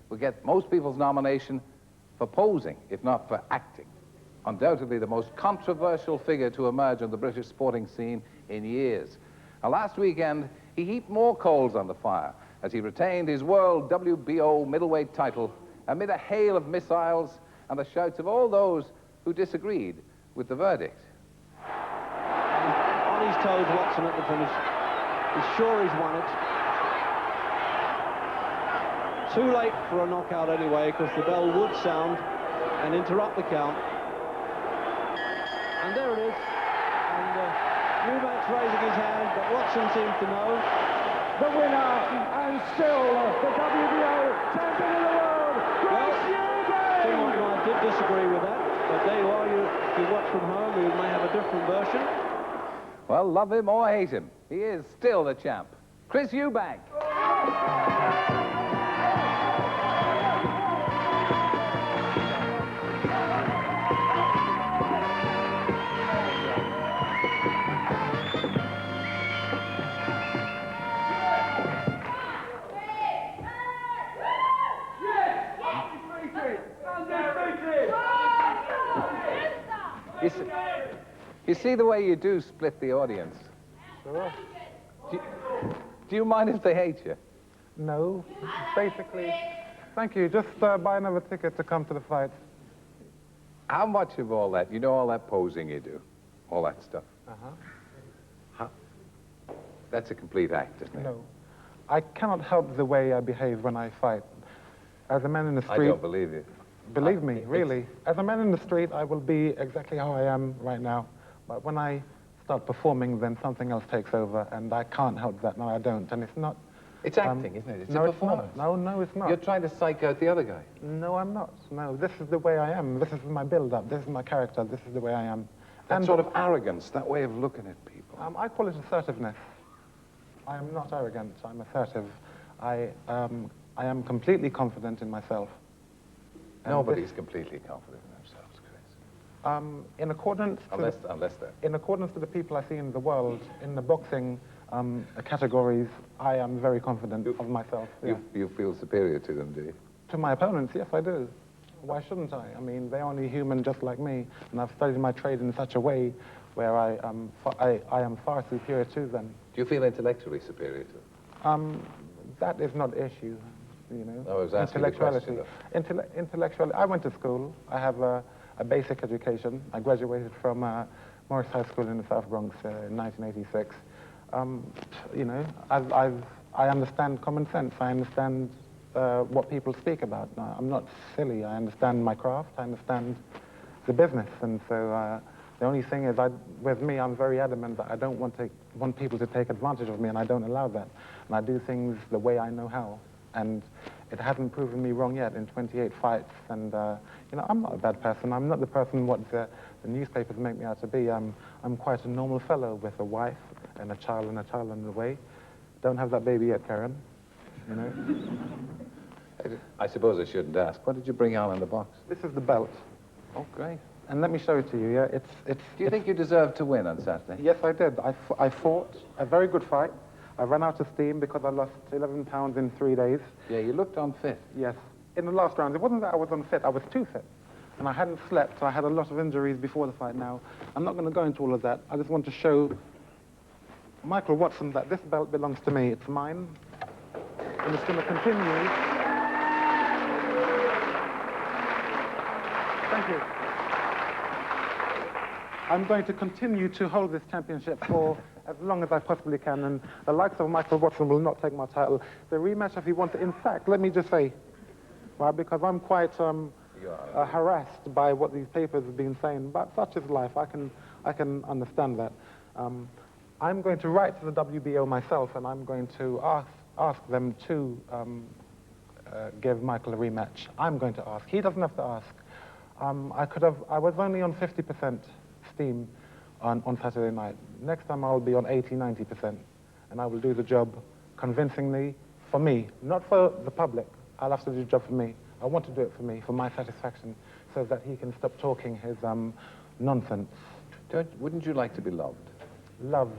Will get most people's nomination for posing, if not for acting. Undoubtedly the most controversial figure to emerge on the British sporting scene in years. Now, last weekend, he heaped more coals on the fire as he retained his World WBO middleweight title amid a hail of missiles and the shouts of all those who disagreed with the verdict. On his toes, Watson at the finish. He's sure he's won it. Too late for a knockout anyway, because the bell would sound and interrupt the count. And there it is. And Eubank's raising his hand, but Watson seems to know. The winner, and still the WBO champion of the world, Chris Eubank! Someone and I did disagree with that, but there you are. If you watch from home, you may have a different version. Well, love him or hate him, he is still the champ. Chris Eubank. You see the way you do split the audience? Sure. Do you mind if they hate you? No. Basically, thank you. Just buy another ticket to come to the fight. How much of all that, you know, all that posing you do, all that stuff? That's a complete act, isn't it? No. I cannot help the way I behave when I fight. As a man in the street... I don't believe you. Believe me, really. As a man in the street, I will be exactly how I am right now. But when I start performing, then something else takes over, and I can't help that. No, I don't. And it's not... It's acting, isn't it? It's no, a performance. It's not. No, it's not. You're trying to psych out the other guy. No, I'm not. No, this is the way I am. This is my build-up. This is my character. This is the way I am. That sort of arrogance, that way of looking at people. I call it assertiveness. I am not arrogant. I'm assertive. I am completely confident in myself. Nobody's completely confident in themselves, Chris. In accordance to the people I see in the world, in the boxing categories, I am very confident of myself. Yeah. You feel superior to them, do you? To my opponents, yes, I do. Why shouldn't I? I mean, they're only human just like me, and I've studied my trade in such a way where I am far superior to them. Do you feel intellectually superior to them? That is not the issue. You know, I was asking the question, intellectually, I went to school. I have a basic education. I graduated from Morris High School in the South Bronx in 1986. You know, I understand common sense. I understand what people speak about. I'm not silly. I understand my craft. I understand the business. And so the only thing is, with me, I'm very adamant that I don't want people to take advantage of me, and I don't allow that. And I do things the way I know how. And it hasn't proven me wrong yet in 28 fights. And, you know, I'm not a bad person. I'm not the person what the newspapers make me out to be. I'm quite a normal fellow with a wife and a child on the way. Don't have that baby yet, Karen, you know. I suppose I shouldn't ask. What did you bring out in the box? This is the belt. Oh, great. And let me show it to you, yeah? Do you think you deserved to win on Saturday? Yes, I did. I fought a very good fight. I ran out of steam because I lost 11 pounds in 3 days. Yeah, you looked unfit. Yes. In the last round, it wasn't that I was unfit, I was too fit. And I hadn't slept, so I had a lot of injuries before the fight now. I'm not going to go into all of that. I just want to show Michael Watson that this belt belongs to me. It's mine. And it's going to continue. Thank you. I'm going to continue to hold this championship for as long as I possibly can, and the likes of Michael Watson will not take my title. The rematch, if he wants it, in fact, let me just say, right, because I'm quite harassed by what these papers have been saying, but such is life. I can understand that. I'm going to write to the WBO myself, and I'm going to ask them to give Michael a rematch. I'm going to ask. He doesn't have to ask. I was only on 50% steam on Saturday night. Next time I'll be on 80, 90%, and I will do the job convincingly for me, not for the public. I'll have to do the job for me. I want to do it for me, for my satisfaction, so that he can stop talking his nonsense. Wouldn't you like to be loved? Loved.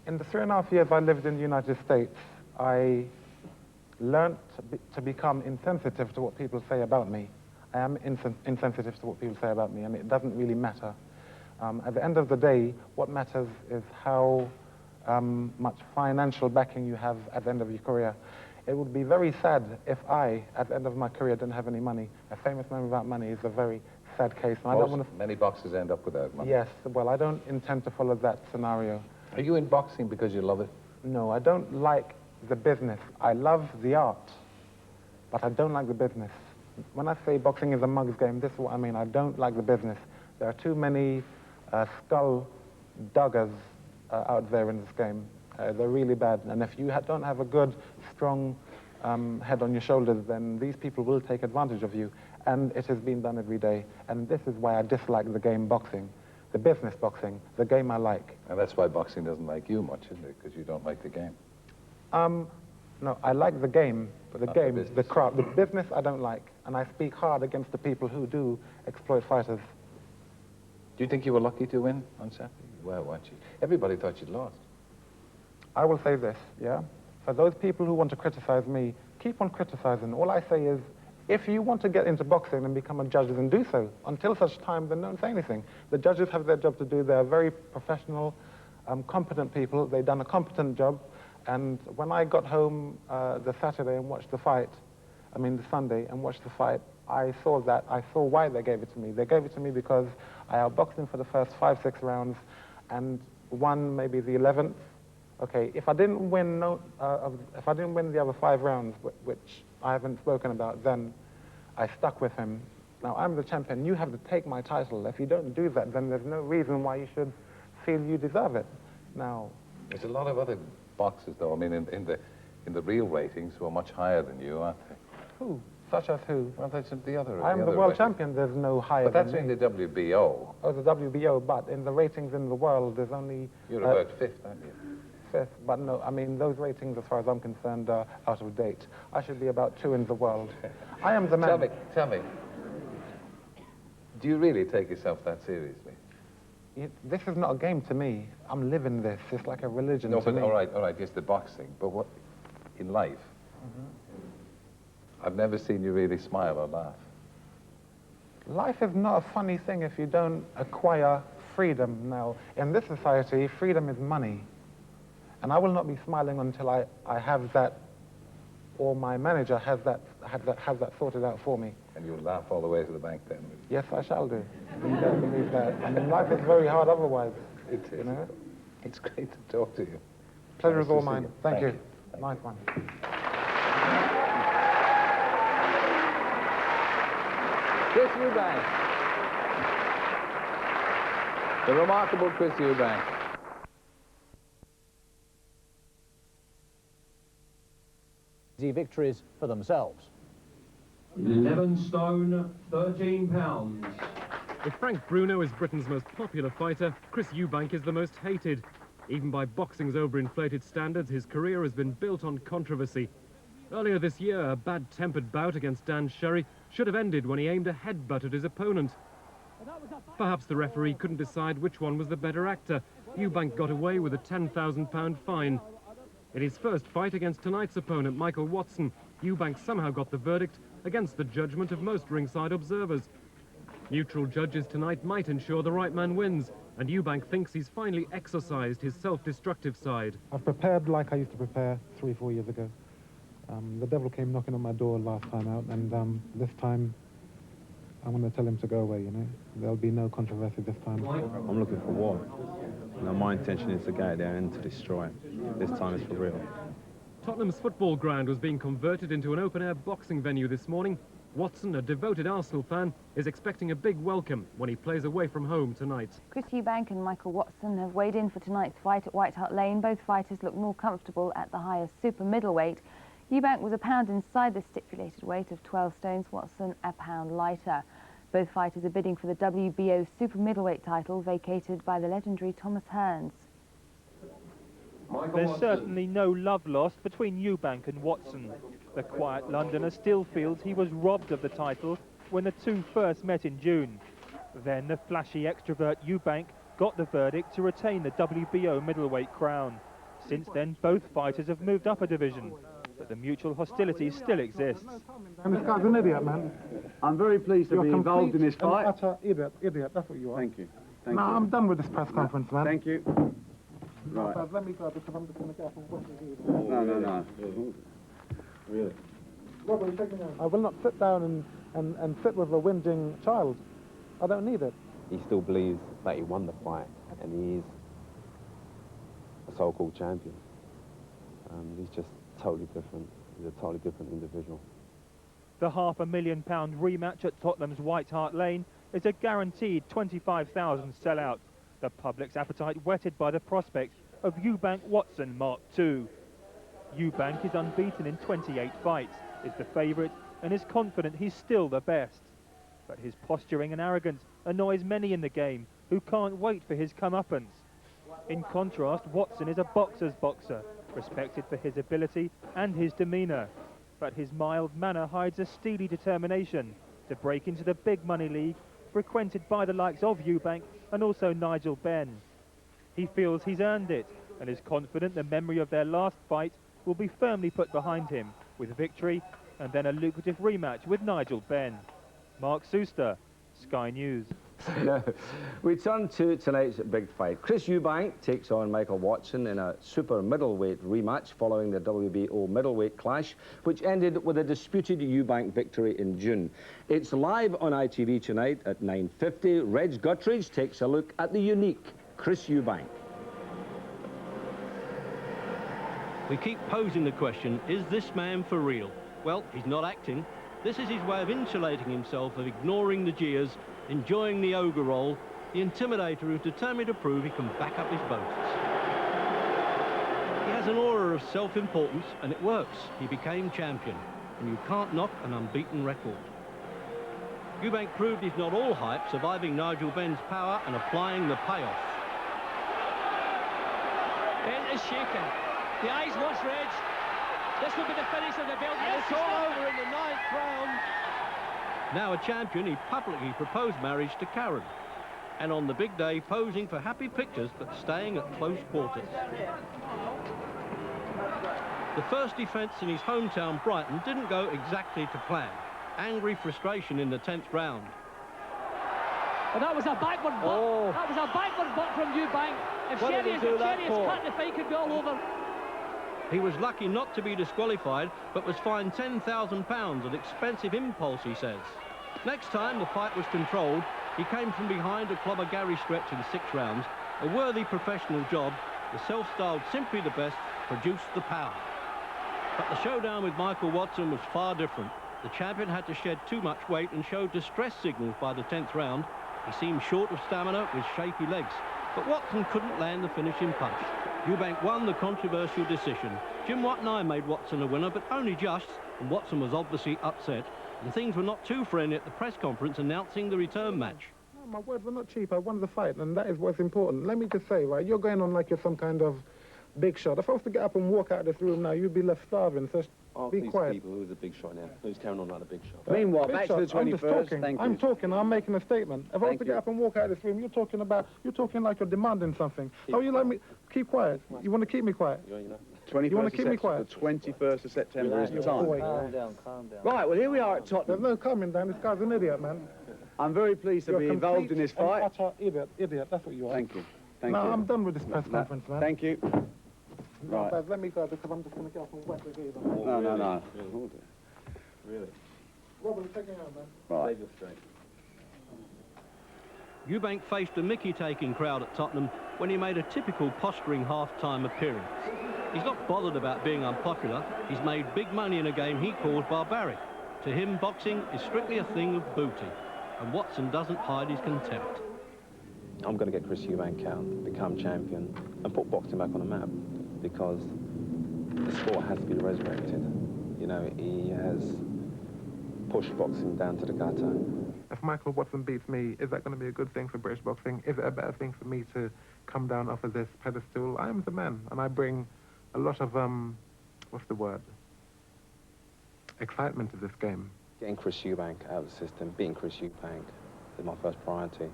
In the 3.5 years I lived in the United States, I learnt to become insensitive to what people say about me. I am insensitive to what people say about me, and it doesn't really matter. At the end of the day, what matters is how much financial backing you have at the end of your career. It would be very sad if I, at the end of my career, didn't have any money. A famous man without money is a very sad case. And I don't want to... Many boxers end up without money. Yes, well, I don't intend to follow that scenario. Are you in boxing because you love it? No, I don't like the business. I love the art, but I don't like the business. When I say boxing is a mug's game, this is what I mean. I don't like the business. There are too many skull duggers out there in this game. They're really bad, and if you don't have a good, strong head on your shoulders, then these people will take advantage of you, and it has been done every day, and this is why I dislike the game boxing, the business boxing, the game I like. And that's why boxing doesn't like you much, isn't it? Because you don't like the game. No, I like the game, but the Not game, the business. the business I don't like, and I speak hard against the people who do exploit fighters. Do you think you were lucky to win on Saturday? Well, weren't you? Everybody thought you'd lost. I will say this, yeah? For those people who want to criticize me, keep on criticizing. All I say is, if you want to get into boxing and become a judge, then do so. Until such time, then don't say anything. The judges have their job to do. They're very professional, competent people. They've done a competent job. And when I got home the Saturday and watched the fight, the Sunday, and watched the fight, I saw that. I saw why they gave it to me. They gave it to me because I outboxed him for the first 5-6 rounds and won maybe the 11th. Okay, if I didn't win the other 5 rounds, which I haven't spoken about, then I stuck with him. Now, I'm the champion. You have to take my title. If you don't do that, then there's no reason why you should feel you deserve it. Now, there's a lot of other boxers, though. I mean, in the real ratings, who are much higher than you, aren't they? who? Such as who? Well, that's the other. I'm the world champion. There's no higher. But that's than in me. the WBO. Oh, the WBO. But in the ratings in the world, there's only. You're about 5th, aren't you? 5th, but no, those ratings, as far as I'm concerned, are out of date. I should be about 2 in the world. I am the man. Tell me, do you really take yourself that seriously? This is not a game to me. I'm living this. It's like a religion No, to but me. all right, yes, the boxing. But what, in life, I've never seen you really smile or laugh. Life is not a funny thing if you don't acquire freedom. Now, in this society, freedom is money. And I will not be smiling until I have that, or my manager has that sorted out for me. And you'll laugh all the way to the bank then. Yes, I shall do. You don't believe that. Life is very hard otherwise. It is. You know? It's great to talk to you. Pleasure Nice is to all see mine. you. Thank you. Thank Nice one. Chris Eubank. The remarkable Chris Eubank. Victories for themselves. 11 stone, 13 pounds. If Frank Bruno is Britain's most popular fighter, Chris Eubank is the most hated. Even by boxing's overinflated standards, his career has been built on controversy. Earlier this year, a bad-tempered bout against Dan Sherry should have ended when he aimed a headbutt at his opponent. Perhaps the referee couldn't decide which one was the better actor. Eubank got away with a £10,000 fine. In his first fight against tonight's opponent, Michael Watson, Eubank somehow got the verdict against the judgment of most ringside observers. Neutral judges tonight might ensure the right man wins, and Eubank thinks he's finally exercised his self-destructive side. I've prepared like I used to prepare 3-4 years ago. The devil came knocking on my door last time out, and this time I'm going to tell him to go away, you know. There'll be no controversy this time. I'm looking for war. My intention is to go out there and to destroy it. This time it's for real. Tottenham's football ground was being converted into an open-air boxing venue this morning. Watson, a devoted Arsenal fan, is expecting a big welcome when he plays away from home tonight. Chris Eubank and Michael Watson have weighed in for tonight's fight at White Hart Lane. Both fighters look more comfortable at the higher super middleweight. Eubank was a pound inside the stipulated weight of 12 stones, Watson a pound lighter. Both fighters are bidding for the WBO super middleweight title vacated by the legendary Thomas Hearns. There's certainly no love lost between Eubank and Watson. The quiet Londoner still feels he was robbed of the title when the two first met in June. Then the flashy extrovert Eubank got the verdict to retain the WBO middleweight crown. Since then, both fighters have moved up a division, but the mutual hostility still exists. And this guy's an idiot, man. I'm very pleased to be involved in this fight. Utter idiot, that's what you are. Thank you. Thank No, you. I'm done with this press conference, man. Thank you. Right. No, let me go because I'm just going to get up and watch the No. Really? I will not sit down and sit with a whinging child. I don't need it. He still believes that he won the fight, and he is a so-called champion. He's just totally different. He's a totally different individual. The £500,000 rematch at Tottenham's White Hart Lane is a guaranteed 25,000 sellout. The public's appetite whetted by the prospect of Eubank-Watson Mark II. Eubank is unbeaten in 28 fights, is the favourite, and is confident he's still the best. But his posturing and arrogance annoys many in the game who can't wait for his comeuppance. In contrast, Watson is a boxer's boxer, respected for his ability and his demeanour. But his mild manner hides a steely determination to break into the big money league, frequented by the likes of Eubank and also Nigel Benn. He feels he's earned it and is confident the memory of their last fight will be firmly put behind him, with victory and then a lucrative rematch with Nigel Benn. Mark Suster, Sky News. We turn to tonight's big fight. Chris Eubank takes on Michael Watson in a super middleweight rematch following the WBO middleweight clash, which ended with a disputed Eubank victory in June. It's live on ITV tonight at 9:50. Reg Guttridge takes a look at the unique Chris Eubank. We keep posing the question, is this man for real? Well, he's not acting. This is his way of insulating himself, of ignoring the jeers, enjoying the ogre role, the intimidator who's determined to prove he can back up his boasts. He has an aura of self-importance, and it works. He became champion, and you can't knock an unbeaten record. Eubank proved he's not all hype, surviving Nigel Benn's power and applying the payoff. Ben is shaken. The eyes watch Reg. This will be the finish of the belt. Yes, it's all over in the 9th round. Now a champion, he publicly proposed marriage to Karen. And on the big day, posing for happy pictures, but staying at close quarters. The first defence in his hometown, Brighton, didn't go exactly to plan. Angry frustration in the 10th round. And that was a backward butt. Oh. That was a backward butt from Eubank. If Sherry's cut, the fight could be all over. He was lucky not to be disqualified, but was fined £10,000, an expensive impulse, he says. Next time the fight was controlled, he came from behind to clobber Gary Stretch in 6 rounds. A worthy professional job. The self-styled simply the best produced the power. But the showdown with Michael Watson was far different. The champion had to shed too much weight and showed distress signals by the 10th round. He seemed short of stamina with shaky legs. But Watson couldn't land the finishing punch. Eubank won the controversial decision. Jim Watt and I made Watson a winner, but only just, and Watson was obviously upset. And things were not too friendly at the press conference announcing the return match. No, my words were not cheap. I won the fight, and that is what's important. Let me just say, right, you're going on like you're some kind of big shot. If I was to get up and walk out of this room now, you'd be left starving, so be quiet. People, who's a big shot now? Who's carrying on like a big shot? Meanwhile, Big back shot. to the 21st. I'm talking, I'm making a statement. If I was to get up and walk out of this room, you're talking like you're demanding something. Oh, you like me? Keep quiet. You want to keep me quiet? You want to keep me quiet? The 21st of September is the time. Calm down, calm down. Right, well, here we are at Tottenham. There's no calming down. This guy's an idiot, man. I'm very pleased to be involved in this fight. Utter idiot. That's what you are. Thank you. Thank no, you. I'm done with this press conference, man. Thank you. No, Right. let me go because I'm just going to get up and wet the gear. No. Really? Robin, take me out, man. Right. Eubank faced a mickey-taking crowd at Tottenham when he made a typical posturing half-time appearance. He's not bothered about being unpopular. He's made big money in a game he calls barbaric. To him, boxing is strictly a thing of booty, and Watson doesn't hide his contempt. I'm going to get Chris Eubank out, become champion, and put boxing back on the map, because the sport has to be resurrected. You know, he has pushed boxing down to the gutter. If Michael Watson beats me, is that going to be a good thing for British boxing? Is it a better thing for me to come down off of this pedestal? I am the man, and I bring a lot of, what's the word? Excitement to this game. Getting Chris Eubank out of the system, beating Chris Eubank is my first priority.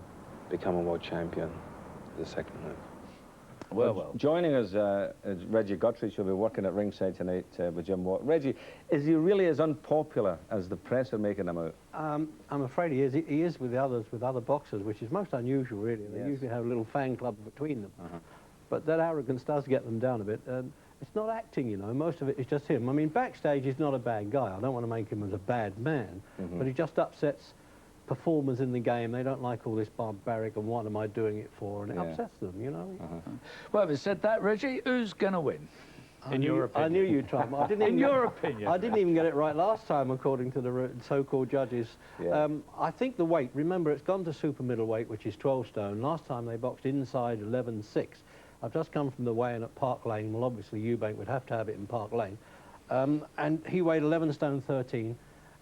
Becoming world champion is the second move. Well. Joining us is Reggie Guthrie, who'll be working at ringside tonight with Jim Watt. Reggie, is he really as unpopular as the press are making him out? I'm afraid he is. He is with other boxers, which is most unusual, really. They Yes. usually have a little fan club between them. But that arrogance does get them down a bit. It's not acting, you know. Most of it is just him. I mean, backstage, he's not a bad guy. I don't want to make him as a bad man, but he just upsets performers in the game. They don't like all this barbaric and what am I doing it for, and it upsets them, you know. Well, having said that, Reggie, who's going to win? In your opinion? I knew you'd try. I didn't even In your opinion? I didn't even get it right last time, according to the so-called judges. Yeah. I think the weight, remember, it's gone to super middleweight, which is 12 stone. Last time they boxed inside 11.6. I've just come from the weigh-in at Park Lane. Well, obviously, Eubank would have to have it in Park Lane. And he weighed 11 stone 13,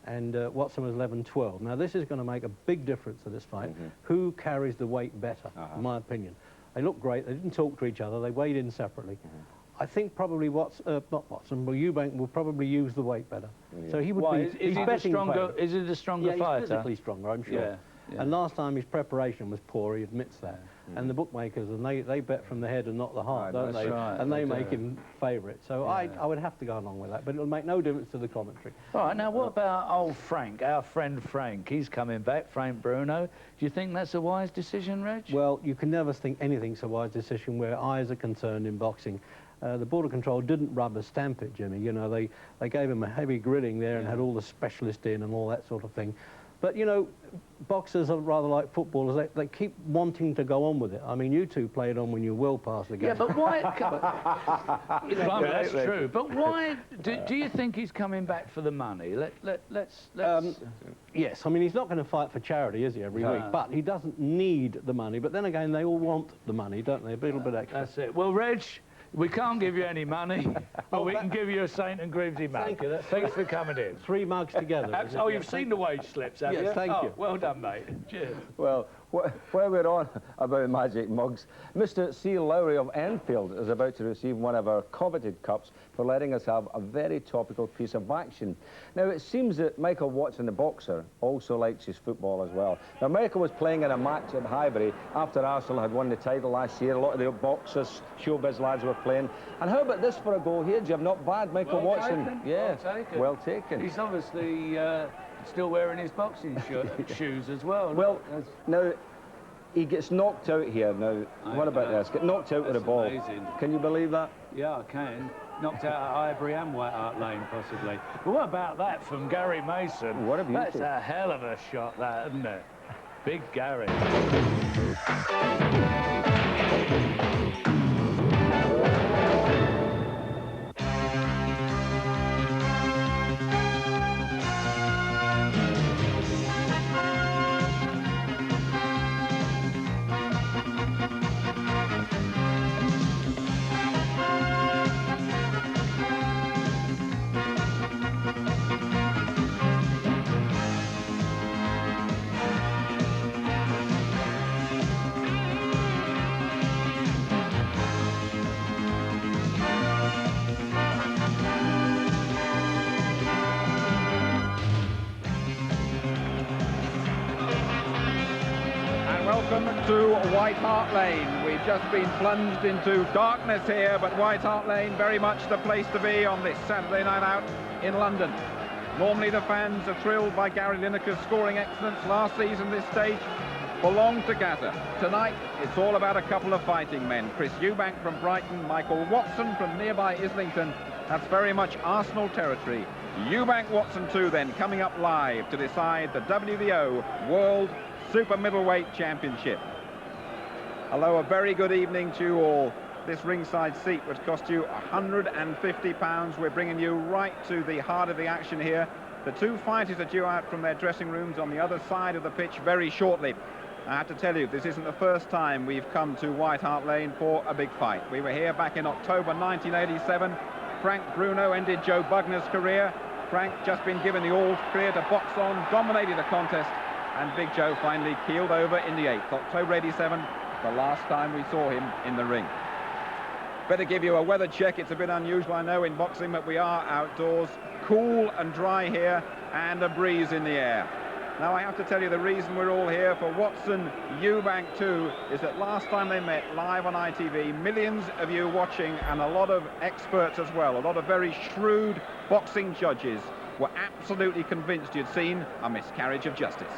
and Watson was 11.12. Now, this is going to make a big difference to this fight. Who carries the weight better, in my opinion? They look great. They didn't talk to each other. They weighed in separately. I think probably not Watson, but Eubank will probably use the weight better. So he would Why? be. Is he the stronger? Is he the stronger fighter? He's physically stronger, I'm sure. Yeah. And last time his preparation was poor. He admits that. And the bookmakers, and they bet from the head and not the heart, don't they? Right, and they make him favourite. So I would have to go along with that, but it'll make no difference to the commentary. All right, now what about old Frank, our friend Frank? He's coming back, Frank Bruno. Do you think that's a wise decision, Reg? Well, you can never think anything's a wise decision where eyes are concerned in boxing. The Border Control didn't rubber stamp it, Jimmy. You know, they gave him a heavy grilling there and had all the specialists in and all that sort of thing. But, you know, boxers are rather like footballers. They keep wanting to go on with it. I mean, you two played on when you were well past the game. Yeah, but why... That's true. But why... Do you think he's coming back for the money? Let's... Yes, I mean, he's not going to fight for charity, is he, every week? But he doesn't need the money. But then again, they all want the money, don't they? A little bit extra. That's it. Well, Reg, we can't give you any money, but we can give you a St and Grimsby mug. Thank you. Thanks for coming in. 3 mugs together. Oh, you've seen the wage slips, have you? Yes, thank you. Well done, mate. Cheers. Well, while we're on about magic mugs, Mr. C. Lowry of Enfield is about to receive one of our coveted cups for letting us have a very topical piece of action. Now, it seems that Michael Watson, the boxer, also likes his football as well. Now, Michael was playing in a match at Highbury after Arsenal had won the title last year. A lot of the boxers, showbiz lads were playing. And how about this for a goal here, Jim? Not bad, Michael Watson. Taken. Yeah, Well taken. Well taken. He's obviously still wearing his boxing shoes as well. Well, now, he gets knocked out here. Now, what about this? Get knocked out with a ball. Amazing. Can you believe that? Yeah, I can. Knocked out at Highbury and White Hart Lane, possibly. But what about that from Gary Mason? What a beauty. That's a hell of a shot, that, isn't it? Big Gary. Welcome to White Hart Lane. We've just been plunged into darkness here, but White Hart Lane, very much the place to be on this Saturday night out in London. Normally the fans are thrilled by Gary Lineker's scoring excellence last season. This stage belonged to Gaza. Tonight, it's all about a couple of fighting men. Chris Eubank from Brighton, Michael Watson from nearby Islington. That's very much Arsenal territory. Eubank-Watson too then, coming up live to decide the WBO World Super Middleweight Championship. Hello, a very good evening to you all. This ringside seat would cost you £150. We're bringing you right to the heart of the action here. The two fighters are due out from their dressing rooms on the other side of the pitch very shortly. I have to tell you, this isn't the first time we've come to White Hart Lane for a big fight. We were here back in October 1987. Frank Bruno ended Joe Bugner's career. Frank just been given the all clear to box on, dominated the contest, and Big Joe finally keeled over in the 8th. October 87, the last time we saw him in the ring. Better give you a weather check. It's a bit unusual, I know, in boxing, but we are outdoors. Cool and dry here, and a breeze in the air. Now, I have to tell you, the reason we're all here for Watson Eubank 2 is that last time they met live on ITV, millions of you watching and a lot of experts as well, a lot of very shrewd boxing judges were absolutely convinced you'd seen a miscarriage of justice.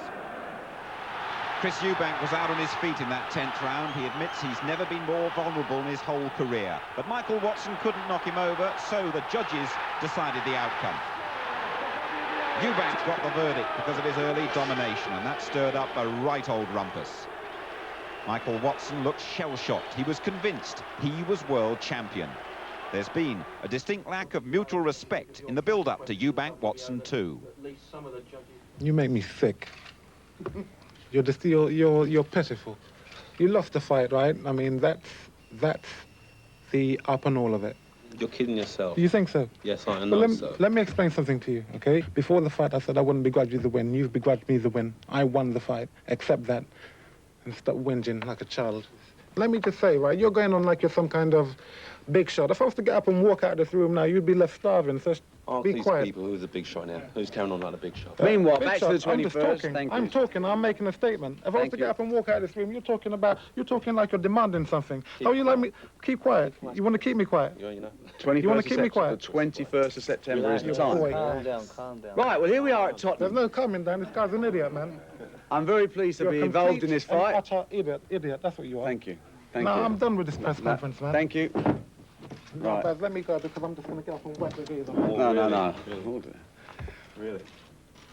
Chris Eubank was out on his feet in that 10th round. He admits he's never been more vulnerable in his whole career. But Michael Watson couldn't knock him over, so the judges decided the outcome. Eubank got the verdict because of his early domination, and that stirred up a right old rumpus. Michael Watson looked shell-shocked. He was convinced he was world champion. There's been a distinct lack of mutual respect in the build-up to Eubank-Watson 2. You make me sick. You're pitiful. You lost the fight, right? I mean, that's the up and all of it. You're kidding yourself. You think so? Yes, I know so. Let me explain something to you, okay? Before the fight, I said I wouldn't begrudge you the win. You've begrudged me the win. I won the fight. Accept that and stop whinging like a child. Let me just say, right, you're going on like you're some kind of big shot. If I was to get up and walk out of this room now, you'd be left starving, so be quiet. People, who's a big shot now? Who's carrying on like a big shot? Meanwhile, Big back shot. to the 21st. I'm talking, I'm making a statement. If I was to get up and walk out of this room, you're talking like you're demanding something. How you like me? Keep quiet. You want to keep me quiet? You know. You want to keep me quiet? The 21st of September is the time. Calm down, calm down. Right, well, here we are at Tottenham. There's no calming down. This guy's an idiot, man. I'm very pleased to be involved in this fight. Utter idiot. That's what you are. Thank you. Thank you. you. I'm done with this press conference, man. Thank you. No, Right. Baz, let me go because I'm just going to get up and wet the gears. No. Really?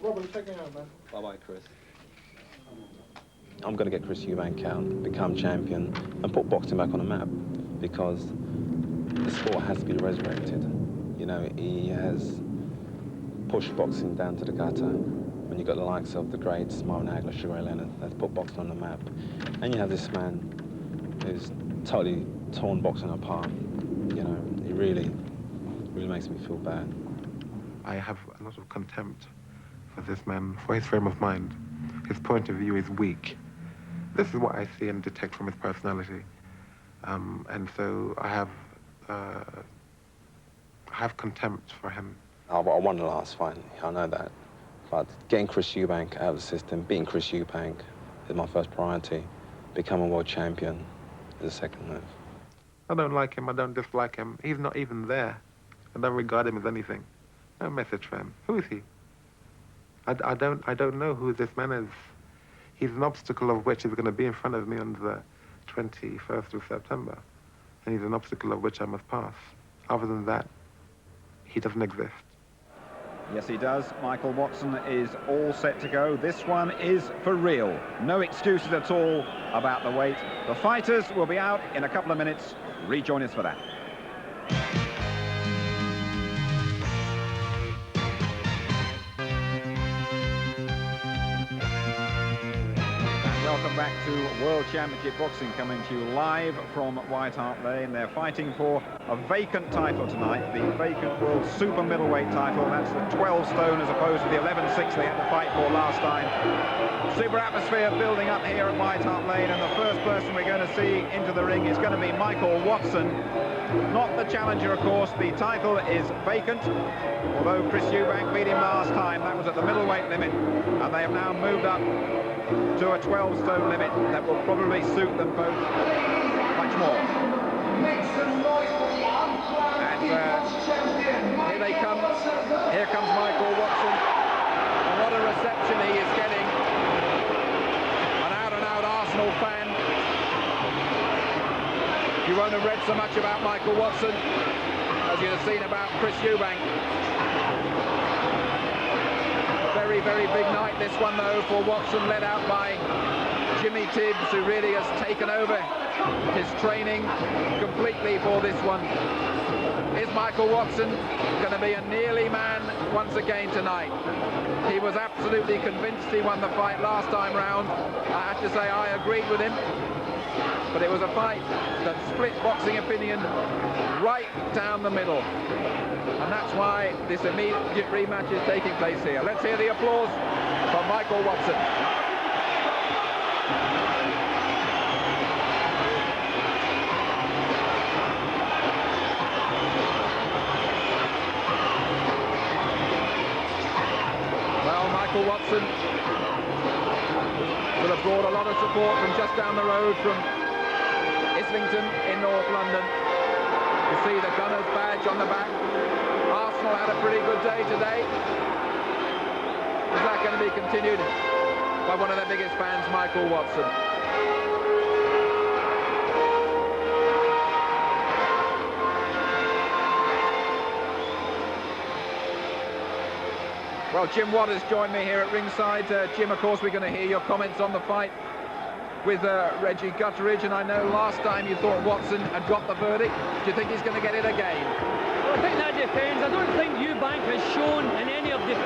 Robin, take me out, man. Bye-bye, Chris. I'm going to get Chris Eubank out, become champion, and put boxing back on the map, because the sport has to be resurrected. You know, he has pushed boxing down to the gutter. When you've got the likes of the greats, Marvin Hagler, Sugar Ray Leonard, that's put boxing on the map. And you have this man who's totally torn boxing apart. You know, it really makes me feel bad. I have a lot of contempt for this man, for his frame of mind. His point of view is weak. This is what I see and detect from his personality. And so I have contempt for him. I won the last fight, I know that. But getting Chris Eubank out of the system, beating Chris Eubank is my first priority. Becoming world champion is the second move. I don't like him, I don't dislike him. He's not even there. I don't regard him as anything. No message for him. Who is he? I don't know who this man is. He's an obstacle of which is going to be in front of me on the 21st of September. And he's an obstacle of which I must pass. Other than that, he doesn't exist. Yes, he does. Michael Watson is all set to go. This one is for real. No excuses at all about the weight. The fighters will be out in a couple of minutes. Rejoin us for that. Welcome back to World Championship Boxing, coming to you live from White Hart Lane. They're fighting for a vacant title tonight, the vacant World Super Middleweight title. That's the 12 stone as opposed to the 11.6 they had to fight for last time. Super atmosphere building up here at White Hart Lane, and the first person we're going to see into the ring is going to be Michael Watson. Not the challenger, of course. The title is vacant. Although Chris Eubank beat him last time, that was at the middleweight limit, and they have now moved up to a 12-stone limit that will probably suit them both much more. And here they come. Here comes Michael Watson. And what a reception he is getting. An out-and-out Arsenal fan. You won't have read so much about Michael Watson as you've seen about Chris Eubank. Very, very big night this one though for Watson, led out by Jimmy Tibbs, who really has taken over his training completely for this one. Is Michael Watson going to be a nearly man once again tonight? He was absolutely convinced he won the fight last time round. I have to say I agreed with him. But it was a fight that split boxing opinion right down the middle. And that's why this immediate rematch is taking place here. Let's hear the applause for Michael Watson. Well, Michael Watson brought a lot of support from just down the road from Islington in North London. You see the Gunners badge on the back. Arsenal had a pretty good day today. Is that going to be continued by one of their biggest fans, Michael Watson? Well, Jim Watt has joined me here at ringside. Jim, of course, we're going to hear your comments on the fight with Reggie Gutteridge, and I know last time you thought Watson had got the verdict. Do you think he's going to get it again? Well, I think that depends. I don't think Eubank has shown in any of his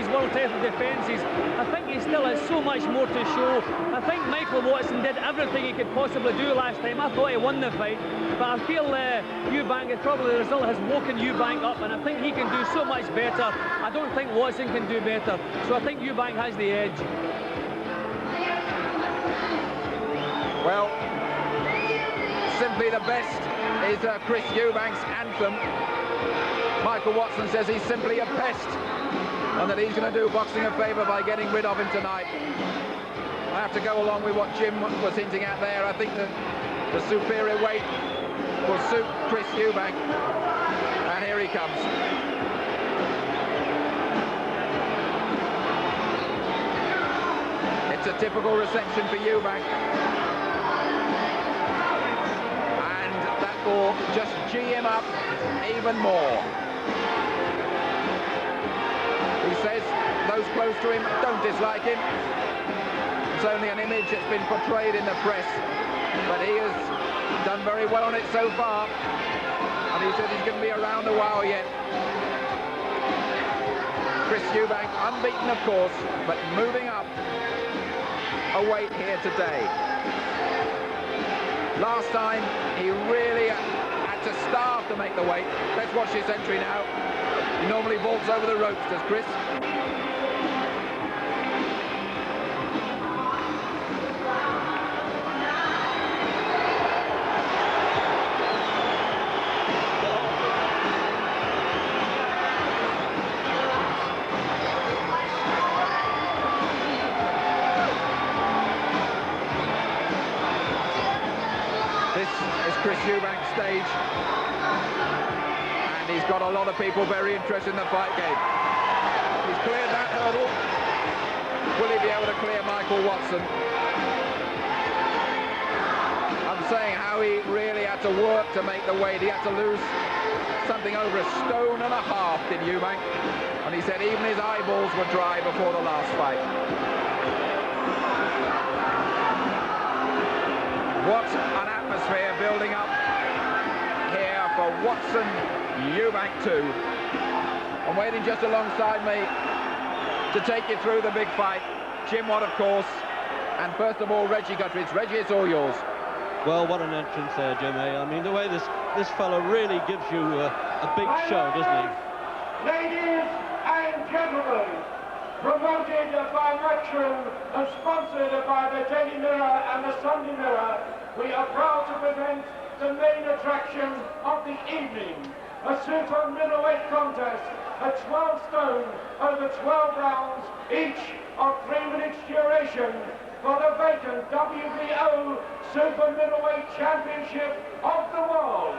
world title defences. I think he still has so much more to show. I think Michael Watson did everything he could possibly do last time. I thought he won the fight, but I feel Eubank, probably the result has woken Eubank up, and I think he can do so much better. I don't think Watson can do better, so I think Eubank has the edge. Well, simply the best is Chris Eubank's anthem. Michael Watson says he's simply a pest and that he's going to do boxing a favour by getting rid of him tonight. I have to go along with what Jim was hinting at there. I think that the superior weight will suit Chris Eubank. And here he comes. It's a typical reception for Eubank. Or just G him up even more. He says those close to him don't dislike him. It's only an image that's been portrayed in the press, but he has done very well on it so far, and he says he's going to be around a while yet. Chris Eubank, unbeaten of course, but moving up a weight here today. Last time, he really had to starve to make the weight. Let's watch this entry now. He normally vaults over the ropes, does Chris? Chris Eubank's stage, and he's got a lot of people very interested in the fight game. He's cleared that hurdle. Will he be able to clear Michael Watson? I'm saying how he really had to work to make the weight. He had to lose something over 1.5 stone, did Eubank, and he said even his eyeballs were dry before the last fight. What an atmosphere building up here for Watson Eubank 2. I'm waiting just alongside me to take you through the big fight. Jim Watt, of course, and first of all, Reggie Gutteridge. Reggie, it's all yours. Well, what an entrance there, Jimmy. I mean, the way this fellow really gives you a big show, doesn't he? Ladies and gentlemen, promoted by Matchroom and sponsored by the Daily Mirror and the Sunday Mirror, we are proud to present the main attraction of the evening, a super middleweight contest at 12 stone over 12 rounds, each of 3 minutes duration, for the vacant WBO Super Middleweight Championship of the world.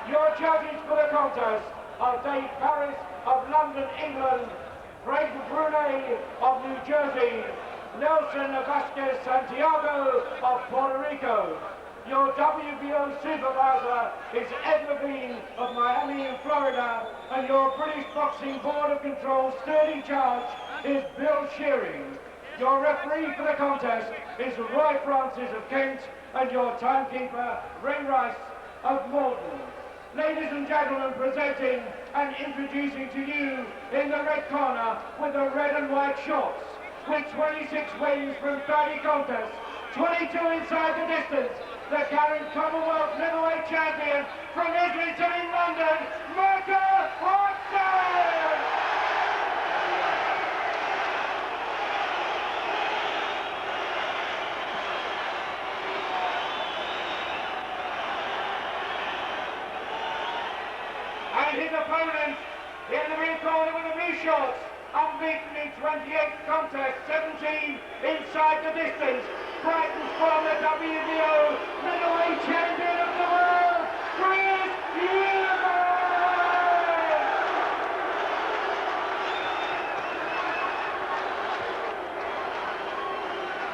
Your judges for the contest are Dave Paris of London, England, Craig Brunei of New Jersey, Nelson Vasquez Santiago of Puerto Rico. Your WBO supervisor is Ed Levine of Miami in Florida, and your British Boxing Board of Control sturdy charge is Bill Shearing. Your referee for the contest is Roy Francis of Kent, and your timekeeper, Ray Rice of Malton. Ladies and gentlemen, presenting and introducing to you in the red corner with the red and white shorts, with 26 wins from 30 contests, 22 inside the distance, the current Commonwealth middleweight champion from Islington in London, Michael Watson! And his opponent in the ring corner with the blue shorts, unbeaten in 28 contests, 17 inside the distance. Brighton's former WBO middleweight champion of the world, Chris Eubank!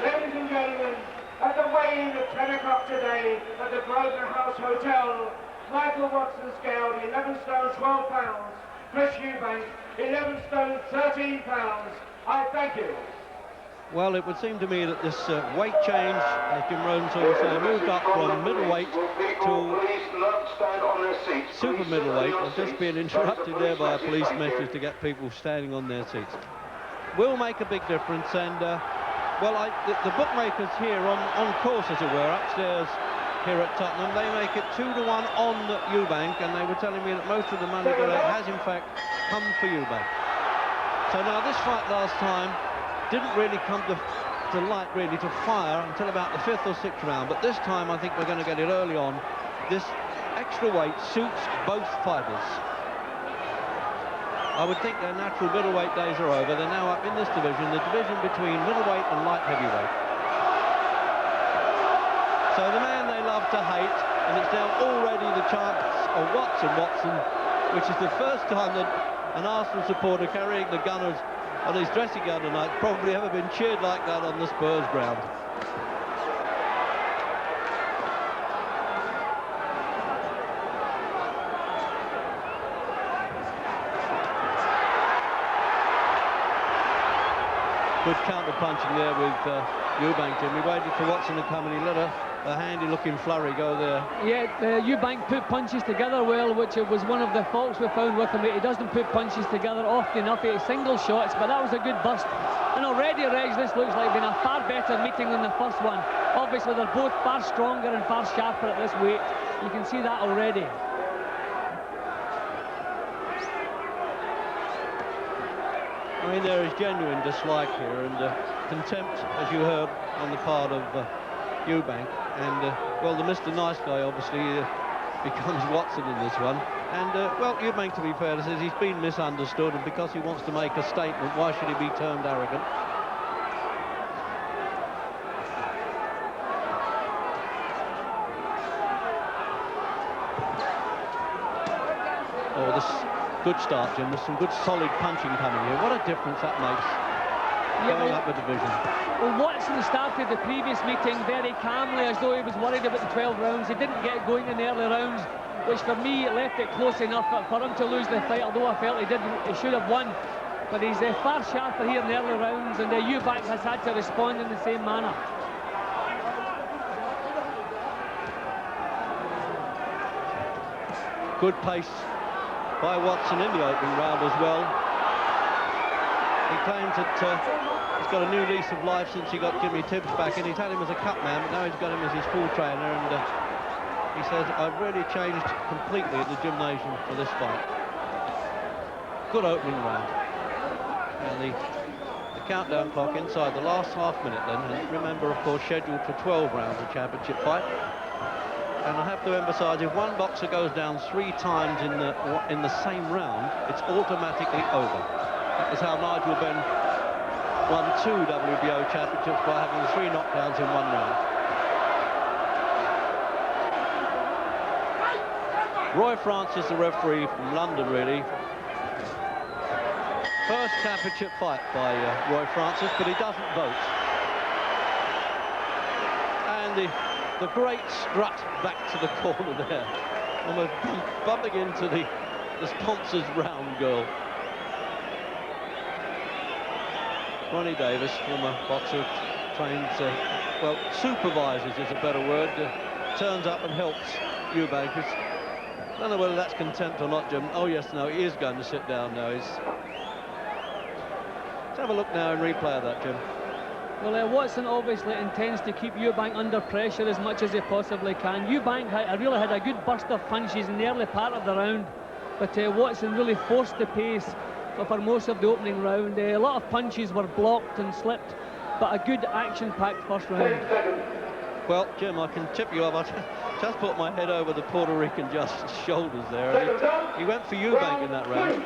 Ladies and gentlemen, at the weigh-in at 10 o'clock today at the Grosvenor House Hotel, Michael Watson scaled 11 stone 12 pounds, Chris Eubank 11 stone 13 pounds. I thank you. Well, it would seem to me that this weight change, as Jim Roden's always saying, moved up from middleweight to super middleweight, has just been interrupted there by a police message to get people standing on their seats. Will make a big difference, and well, the bookmakers here on course, as it were, upstairs here at Tottenham, they make it 2-1 on Eubank, and they were telling me that most of the money has in fact come for Eubank. So now this fight last time didn't really come to light really to fire until about the 5th or 6th round, but this time I think we're going to get it early on. This extra weight suits both fighters. I would think their natural middleweight days are over. They're now up in this division, the division between middleweight and light heavyweight. So the man they love to hate, and it's now already the chance of Watson, which is the first time that an Arsenal supporter carrying the Gunners on his dressing gown tonight probably ever been cheered like that on the Spurs ground. Good counter-punching there with Eubank, and we waited for Watson to come, and he let a handy-looking flurry go there. Yeah, Eubank put punches together well, which was one of the faults we found with him. He doesn't put punches together often enough. He single shots, but that was a good burst. And already, Reg, this looks like been a far better meeting than the first one. Obviously, they're both far stronger and far sharper at this weight. You can see that already. I mean, there is genuine dislike here and contempt, as you heard, on the part of Eubank. And, well, the Mr. Nice Guy obviously becomes Watson in this one. And, well, Eubank, to be fair, says he's been misunderstood, and because he wants to make a statement, why should he be termed arrogant? Oh, this good start, Jim. There's some good solid punching coming here. What a difference that makes going up the division. Well, Watson started the previous meeting very calmly, as though he was worried about the 12 rounds. He didn't get going in the early rounds, which for me left it close enough for him to lose the fight, although I felt he should have won. But he's far sharper here in the early rounds, and Eubank has had to respond in the same manner. Good pace by Watson in the opening round as well. He claims that he's got a new lease of life since he got Jimmy Tibbs back, and he's had him as a cut man, but now he's got him as his full trainer, and he says, I've really changed completely at the gymnasium for this fight. Good opening round. And the countdown clock inside the last half minute then, and remember, of course, scheduled for 12 rounds, a championship fight. And I have to emphasise, if one boxer goes down 3 times in the same round, it's automatically over. That was how Nigel Benn won 2 WBO championships, by having 3 knockdowns in 1 round. Roy Francis, the referee from London, really. First championship fight by Roy Francis, but he doesn't vote. And the great strut back to the corner there, almost bumping into the sponsor's round girl. Ronnie Davis, former boxer, trains, well, supervises is a better word, turns up and helps Eubank. I don't know whether that's contempt or not, Jim. Oh, yes, no, he is going to sit down now. Let's have a look now and replay of that, Jim. Well, Watson obviously intends to keep Eubank under pressure as much as he possibly can. Eubank really had a good burst of punches in the early part of the round, but Watson really forced the pace for most of the opening round. A lot of punches were blocked and slipped, but a good action-packed first round. Well, Jim, I can tip you up. I just put my head over the Puerto Rican Justice's shoulders there. He went for Eubank in that round.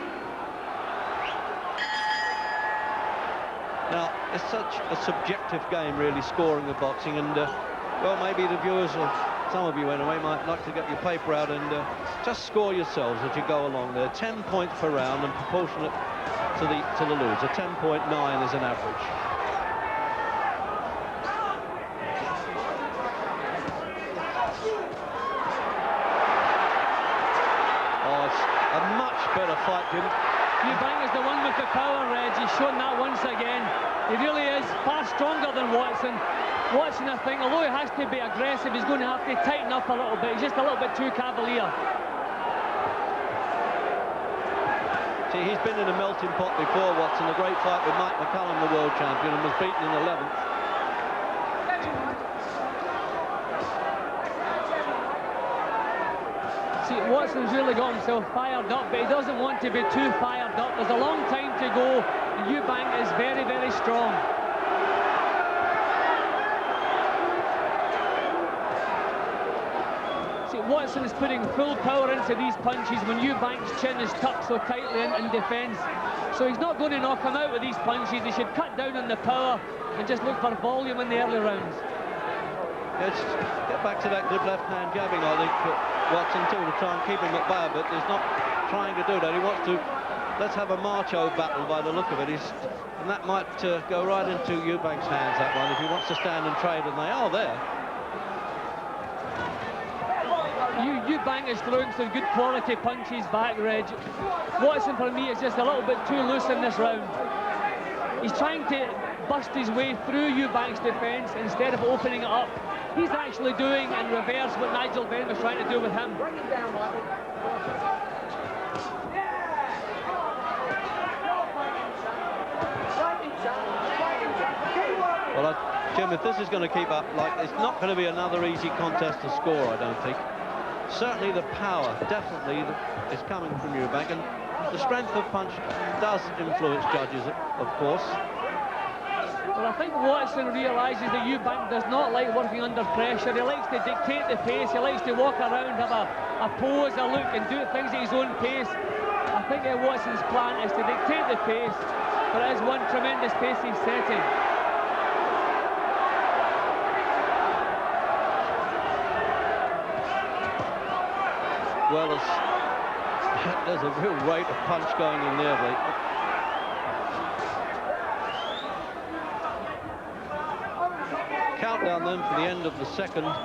Now, it's such a subjective game, really, scoring the boxing, and, well, maybe the viewers, or some of you anyway, might like to get your paper out and just score yourselves as you go along there. 10 points per round and proportionate to the loser. 10.9 is an average. Oh, it's a much better fight, Jim. Eubank is the one with the power, Reg. He's shown that once again. He really is far stronger than Watson. Watson, I think, although he has to be aggressive, he's going to have to tighten up a little bit. He's just a little bit too cavalier. See, he's been in a melting pot before, Watson. A great fight with Mike McCallum, the world champion, and was beaten in 11th. See, Watson's really got himself fired up, but he doesn't want to be too fired up. There's a long time to go. Eubank is very, very strong. See, Watson is putting full power into these punches when Eubank's chin is tucked so tightly in defence. So he's not going to knock him out with these punches. He should cut down on the power and just look for volume in the early rounds. Let's get back to that good left-hand jabbing, I think, for Watson too, to try and keep him at bay, but he's not trying to do that. He wants to, let's have a macho battle by the look of it. And that might go right into Eubank's hands, that one, if he wants to stand and trade, and they are there. Eubank is throwing some good quality punches back, Reg. Watson, for me, is just a little bit too loose in this round. He's trying to bust his way through Eubank's defence instead of opening it up. He's actually doing in reverse what Nigel Benn was trying to do with him. Well, Jim, if this is going to keep up, it's not going to be another easy contest to score, I don't think. Certainly the power, definitely, is coming from Eubank, and the strength of punch does influence judges, of course. Well, I think Watson realises that Eubank does not like working under pressure. He likes to dictate the pace. He likes to walk around, have a pose, a look, and do things at his own pace. I think Watson's plan is to dictate the pace, but it is one tremendous pace he's setting. Well, there's a real rate of punch going in there, Blake. Countdown then for the end of the second. Oh,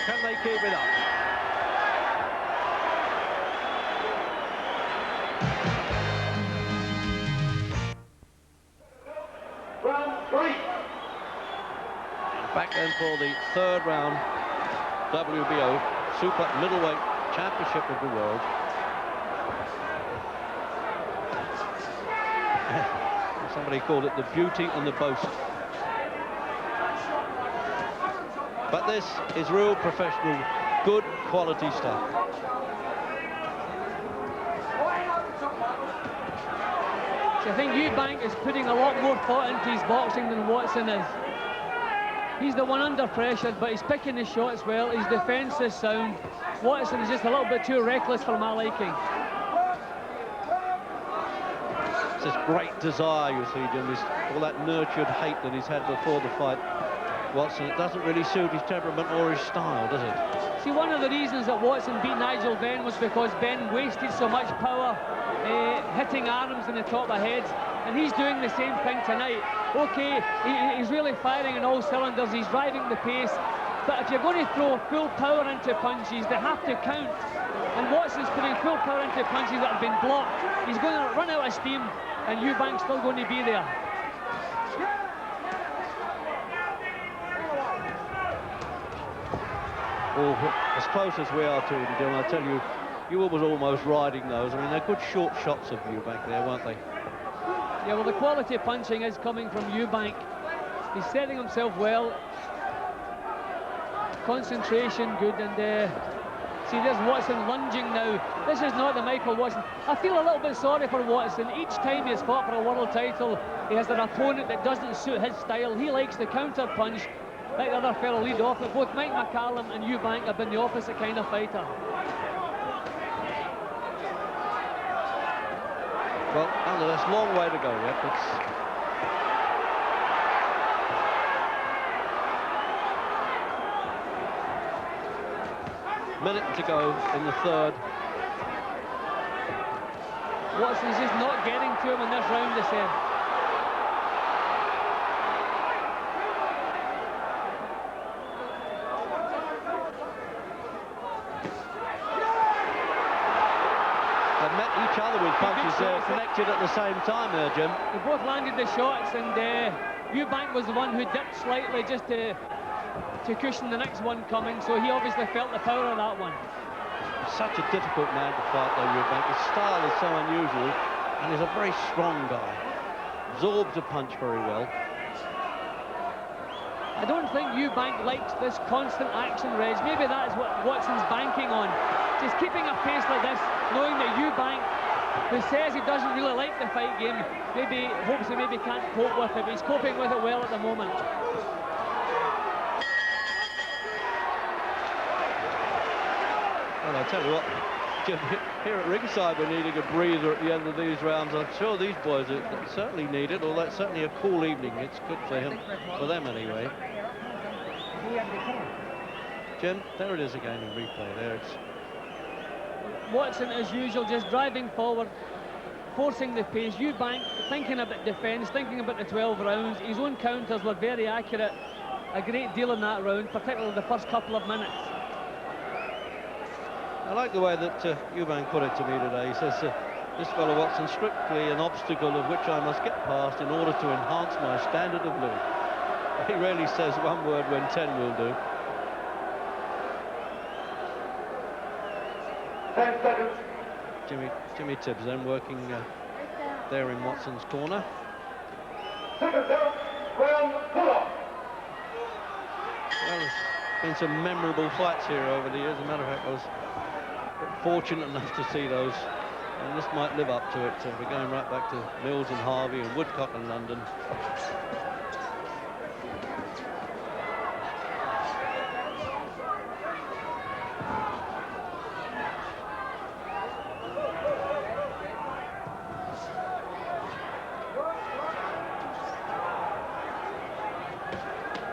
can they keep it up? Back then for the third round WBO Super Middleweight Championship of the World. Somebody called it the beauty and the boast. But this is real professional, good quality stuff. So I think Eubank is putting a lot more thought into his boxing than Watson is. He's the one under pressure, but he's picking his shots well. His defence is sound. Watson is just a little bit too reckless for my liking. It's this great desire, you see, Jim, all that nurtured hate that he's had before the fight. Watson, it doesn't really suit his temperament or his style, does it? See, one of the reasons that Watson beat Nigel Benn was because Benn wasted so much power hitting arms in the top of heads, and he's doing the same thing tonight. Okay, he's really firing on all cylinders, he's driving the pace, but if you're going to throw full power into punches, they have to count. And Watson's putting full power into punches that have been blocked. He's going to run out of steam, and Eubank's still going to be there. Well, as close as we are to him, Jim, I tell you, you was almost riding those. I mean, they're good short shots of Eubank there, weren't they? Yeah, well, the quality of punching is coming from Eubank. He's setting himself well. Concentration good, and see, there's Watson lunging now. This is not the Michael Watson. I feel a little bit sorry for Watson. Each time he's fought for a world title, he has an opponent that doesn't suit his style. He likes the counter punch. let the other fellow lead off. But both Mike McCallum and Eubank have been the opposite kind of fighter. Well, nonetheless, long way to go yet. Minute to go in the third. Watson's just not getting to him in this round, they said. They met each other with punches connected at the same time there, Jim. They both landed the shots, and Eubank was the one who dipped slightly just to cushion the next one coming, so he obviously felt the power of that one. Such a difficult man to fight, though, Eubank. His style is so unusual, and he's a very strong guy. Absorbs a punch very well. I don't think Eubank likes this constant action, Reg. Maybe that is what Watson's banking on. Just keeping a pace like this, knowing that Eubank, who says he doesn't really like the fight game, maybe hopes he maybe can't cope with it, but he's coping with it well at the moment. Well, I'll tell you what, Jim, here at ringside we're needing a breather at the end of these rounds. I'm sure these boys certainly need it, although it's certainly a cool evening. It's good for them anyway. Jim, there it is again in replay. There it's Watson, as usual, just driving forward, forcing the pace. Eubank thinking about defence, thinking about the 12 rounds. His own counters were very accurate, a great deal in that round, particularly the first couple of minutes. I like the way that Eubank put it to me today. He says, this fellow Watson, strictly an obstacle of which I must get past in order to enhance my standard of living. He rarely says one word when 10 will do. 10 seconds. Jimmy Tibbs then working there in Watson's corner. Seconds out, round pull-off. Well, there's been some memorable fights here over the years. As a matter of fact, I was fortunate enough to see those, and this might live up to it. We're going right back to Mills and Harvey and Woodcock in London.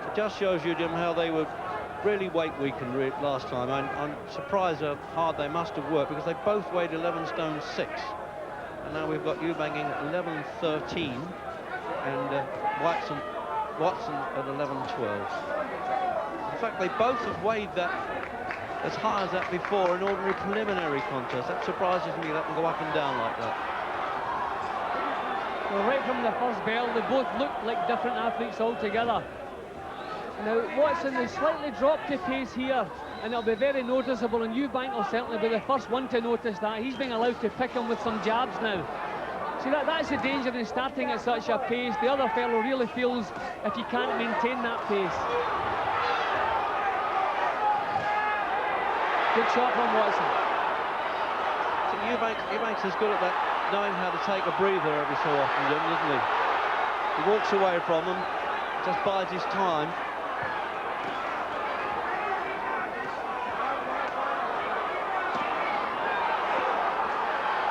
It just shows you, Jim, how they were really weight weakened last time. I'm surprised how hard they must have worked, because they both weighed 11 stone 6, and now we've got Eubank at 11.13 and Watson at 11.12. In fact, they both have weighed that as high as that before in ordinary preliminary contests. That surprises me that can go up and down like that. Well, right from the first bell, they both looked like different athletes altogether. Now, Watson has slightly dropped the pace here, and it'll be very noticeable, and Eubank will certainly be the first one to notice that. He's being allowed to pick him with some jabs now. See, that's the danger in starting at such a pace. The other fellow really feels if you can't maintain that pace. Good shot from Watson. So Eubank's as good at that, knowing how to take a breather every so often, Jim, isn't he? He walks away from them, just bides his time.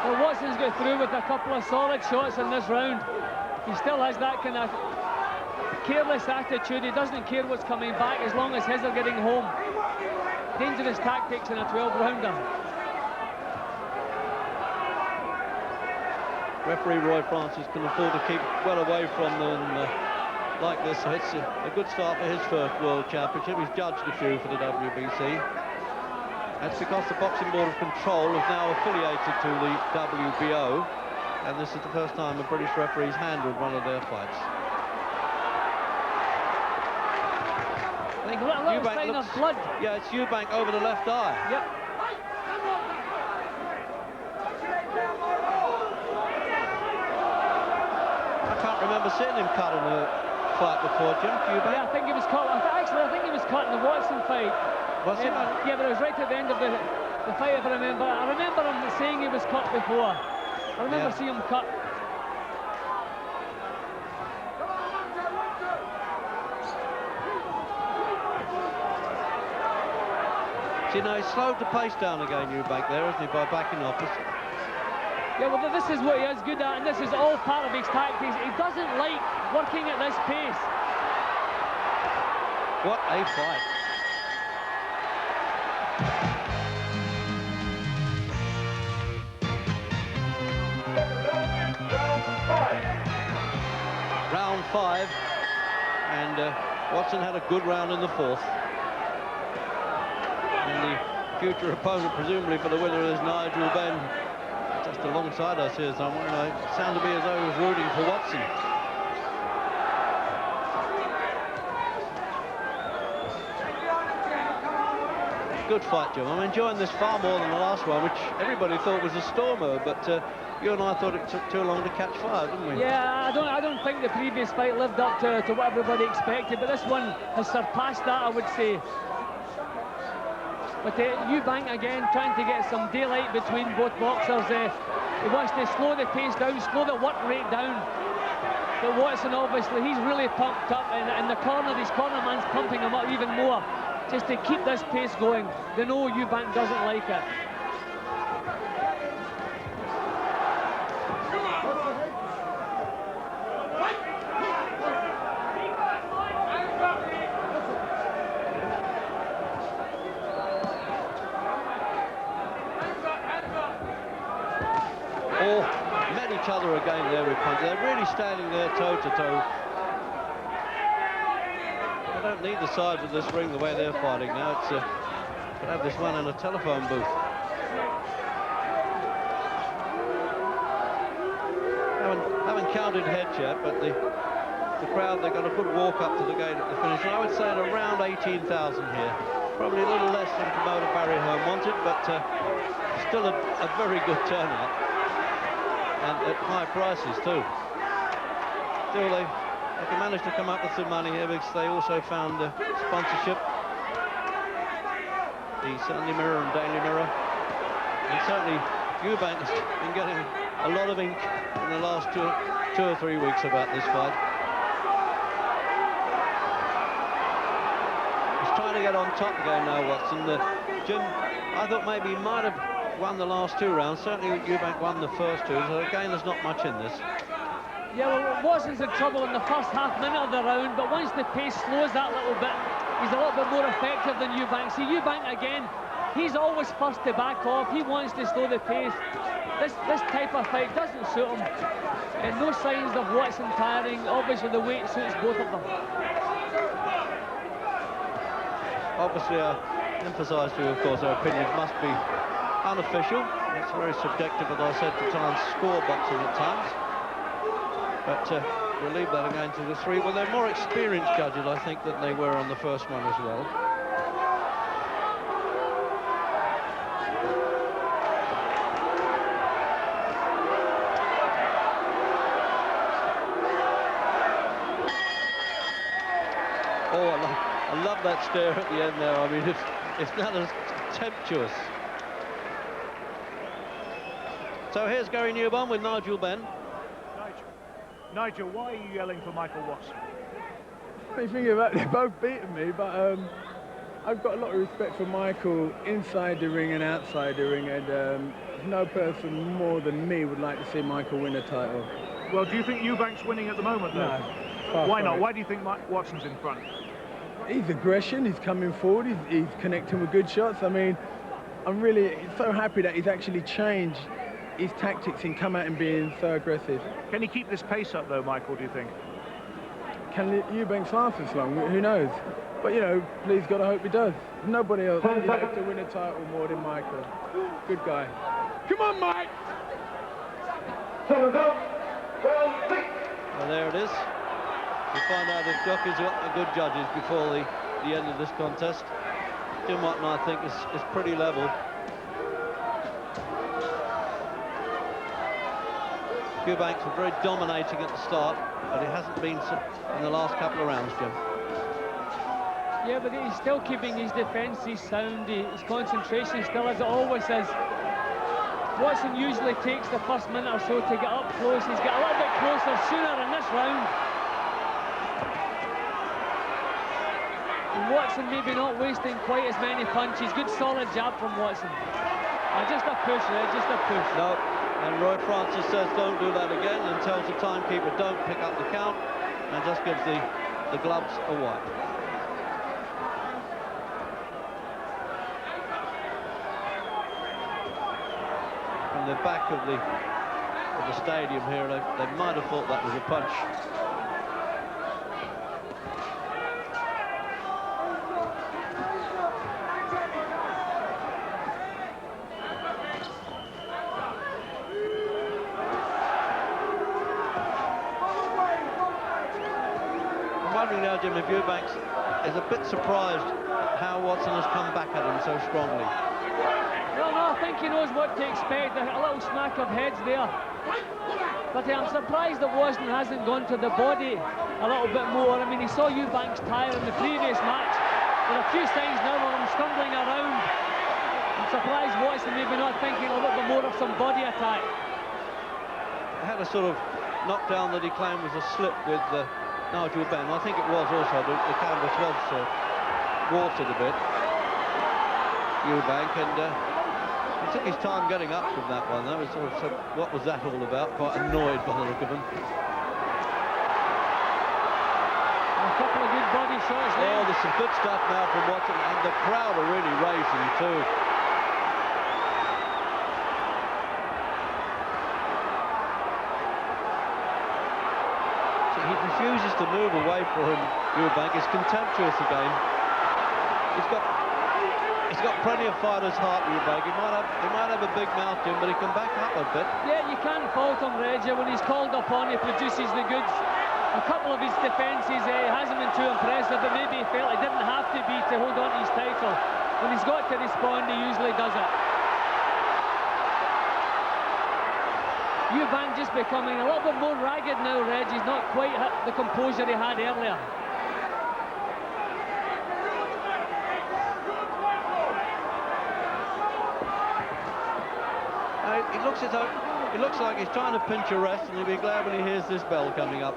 Well, Watson's got through with a couple of solid shots in this round. He still has that kind of careless attitude. He doesn't care what's coming back as long as his are getting home. Dangerous tactics in a 12-rounder. Referee Roy Francis can afford to keep well away from them like this. So it's a good start for his first World Championship. He's judged a few for the WBC. That's because the Boxing Board of Control is now affiliated to the WBO, and this is the first time a British referee's handled one of their fights. Eubank looks, blood. Yeah, it's Eubank over the left eye. Yep. I can't remember seeing him cut in a fight before, Jim. Eubank? Yeah, I think he was cut. Actually, I think he was cut in the Watson fight. Was he? Yeah, but it was right at the end of the fight, if I remember. I remember him saying he was cut before. I remember seeing him cut. See, now he's slowed the pace down again, Eubank, there, isn't he, by backing off. Yeah, well, this is what he is good at, and this is all part of his tactics. He doesn't like working at this pace. What a fight. Round 5, and Watson had a good round in the 4th. And the future opponent, presumably for the winner, is Nigel Benn, just alongside us here somewhere. And it sounded to me as though he was rooting for Watson. Good fight, Jim. I'm enjoying this far more than the last one, which everybody thought was a stormer, but you and I thought it took too long to catch fire, didn't we? Yeah, I don't think the previous fight lived up to what everybody expected, but this one has surpassed that, I would say. But Eubank again trying to get some daylight between both boxers. He wants to slow the pace down, slow the work rate down. But Watson, obviously, he's really pumped up, and in the corner, his corner man's pumping him up even more, just to keep this pace going. They know Eubank doesn't like it. Or met each other again there with punches. They're really standing there toe-to-toe. I don't need the sides of this ring the way they're fighting now. It's could have this one in a telephone booth. Haven't counted heads yet, but the crowd, they've got a good walk up to the gate at the finish. And I would say at around 18,000 here. Probably a little less than promoter Barry Hearn wanted, but still a very good turnout. And at high prices too. Still, they can manage to come up with some money here because they also found sponsorship. The Sunday Mirror and Daily Mirror. And certainly Eubank has been getting a lot of ink in the last two or three weeks about this fight. He's trying to get on top again now, Watson. Jim, I thought maybe he might have won the last 2 rounds. Certainly Eubank won the first 2, so again there's not much in this. Yeah, well, Watson's in trouble in the first half minute of the round, but once the pace slows that little bit, he's a little bit more effective than Eubank. See, Eubank again, he's always first to back off. He wants to slow the pace. This type of fight doesn't suit him. And no signs of Watson tiring. Obviously the weight suits both of them. Obviously I emphasise to you, of course, our opinions must be unofficial. It's very subjective, as I said, to try and score boxing at times. But we'll leave that again to the 3. Well, they're more experienced judges, I think, than they were on the first one as well. Oh, I love that stare at the end there. I mean, it's not as temptuous. So here's Gary Newborn with Nigel Benn. Nigel, why are you yelling for Michael Watson? I think about they're both beating me, but I've got a lot of respect for Michael inside the ring and outside the ring, and no person more than me would like to see Michael win a title. Well, do you think Eubank's winning at the moment, though? No. Why not? Why do you think Watson's in front? His aggression, he's coming forward, he's connecting with good shots. I mean, I'm really so happy that he's actually changed his tactics and come out and being so aggressive. Can he keep this pace up, though, Michael, do you think? Can Eubank last this long? Who knows? But, you know, please God, I hope he does. Nobody else deserves to win a title more than Michael. Good guy. Come on, Mike! Well, there it is. We'll find out if jockeys are good judges before the end of this contest. Jim Watton, I think, is pretty level. Eubanks was very dominating at the start, but it hasn't been in the last couple of rounds, Jim. Yeah, but he's still keeping his defences sound, his concentration still as it always is. Watson usually takes the first minute or so to get up close. He's got a little bit closer sooner in this round. Watson maybe not wasting quite as many punches. Good solid jab from Watson. Just a push there, just a push. No, and Roy Francis says don't do that again, and tells the timekeeper don't pick up the count, and just gives the gloves a wipe. From the back of the stadium here, they might have thought that was a punch. Now, Jim, if Eubank is a bit surprised how Watson has come back at him so strongly. No, I think he knows what to expect. A little smack of heads there. But I'm surprised that Watson hasn't gone to the body a little bit more. I mean, he saw Eubank's tire in the previous match. There are a few signs now of him stumbling around. I'm surprised Watson maybe not thinking a little bit more of some body attack. He had a sort of knockdown that he claimed was a slip with Nigel Benn. I think it was also. The canvas was watered a bit. Eubank, and he took his time getting up from that one. That was sort of, what was that all about? Quite annoyed by the look of him. A couple of good body shots there. Oh, there's some good stuff now from Watson, and the crowd are really racing too. He refuses to move away from him. Eubank is contemptuous again. He's got plenty of fighter's heart, Eubank. He might have a big mouth to him, but he can back up a bit. Yeah, you can't fault him, Reggie. When he's called upon, he produces the goods. A couple of his defences hasn't been too impressive, but maybe he felt it didn't have to be to hold on to his title. When he's got to respond, he usually does it. Eubank just becoming a little bit more ragged now, Reg. He's not quite the composure he had earlier. It looks like he's trying to pinch a rest, and he'll be glad when he hears this bell coming up.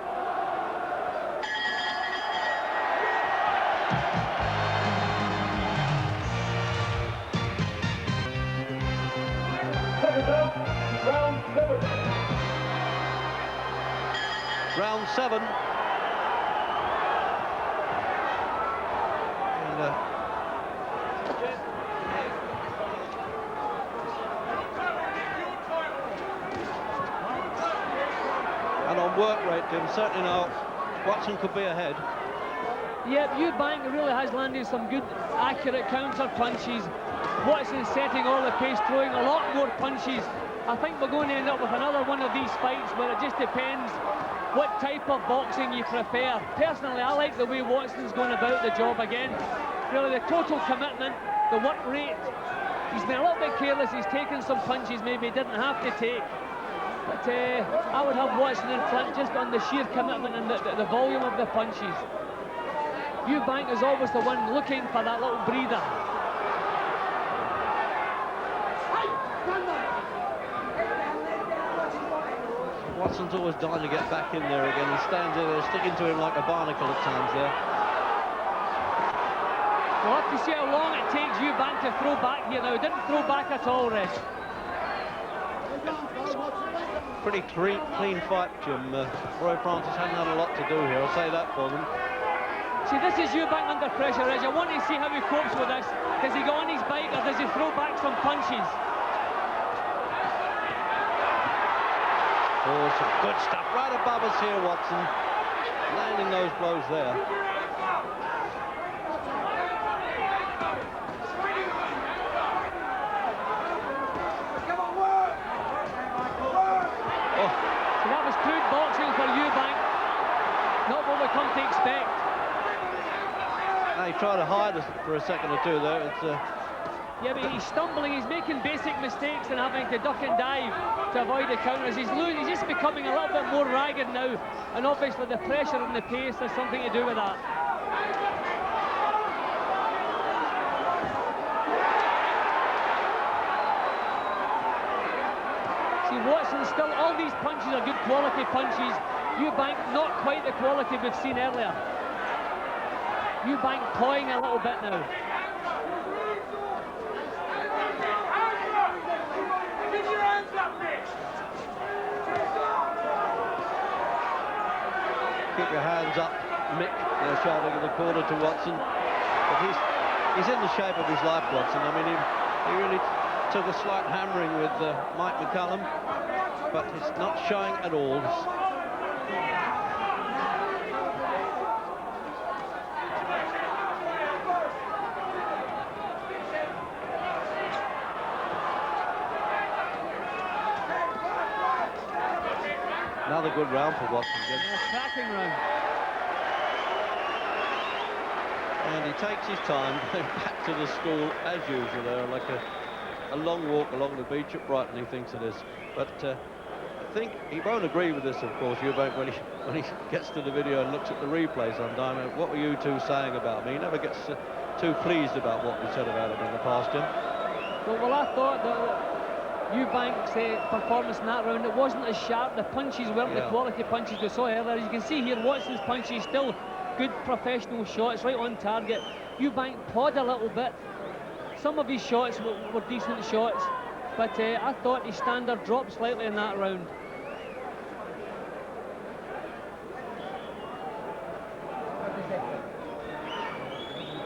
Round 7. And on work rate, Jim, certainly now Watson could be ahead. Yep, Eubank really has landed some good, accurate counter punches. Watson's setting all the pace, throwing a lot more punches. I think we're going to end up with another one of these fights where it just depends what type of boxing you prefer. Personally, I like the way Watson's going about the job again. Really, the total commitment, the work rate. He's been a little bit careless. He's taken some punches maybe he didn't have to take. But I would have Watson in front just on the sheer commitment and the volume of the punches. Eubank is always the one looking for that little breather. Watson's always dying to get back in there again and stands there sticking to him like a barnacle at times there. We'll have to see how long it takes Eubank to throw back here now. He didn't throw back at all, Reg. Pretty clean fight, Jim. Roy Francis hasn't had a lot to do here, I'll say that for them. See, this is Eubank under pressure, Reg. I want to see how he copes with this. Does he go on his bike or does he throw back some punches? Oh, some good stuff right above us here, Watson. Landing those blows there. Oh, so that was crude boxing for Eubank. Not what we come to expect. Now he tried to hide us for a second or two there. Yeah, but he's stumbling, he's making basic mistakes and having to duck and dive to avoid the counters. He's just becoming a little bit more ragged now, and obviously the pressure and the pace has something to do with that. See, Watson still, all these punches are good quality punches. Eubank, not quite the quality we've seen earlier. Eubank toying a little bit now. Keep your hands up, Nick! Keep your hands up, Mick, they're shouting in the corner to Watson. But he's in the shape of his life, Watson. I mean, he really took a slight hammering with Mike McCallum, but it's not showing at all. Another good round for Watson. Cracking round. And he takes his time going back to the school as usual there, like a long walk along the beach at Brighton, he thinks it is. But I think he won't agree with this, of course, Eubank, when he gets to the video and looks at the replays on Diamond. What were you two saying about me? He never gets too pleased about what we said about him in the past, Jim. Well, I thought that Eubank's performance in that round, it wasn't as sharp. The punches weren't the quality punches we saw earlier. As you can see here, Watson's punches still good professional shots, right on target. Eubank pawed a little bit. Some of his shots were decent shots, but I thought his standard dropped slightly in that round.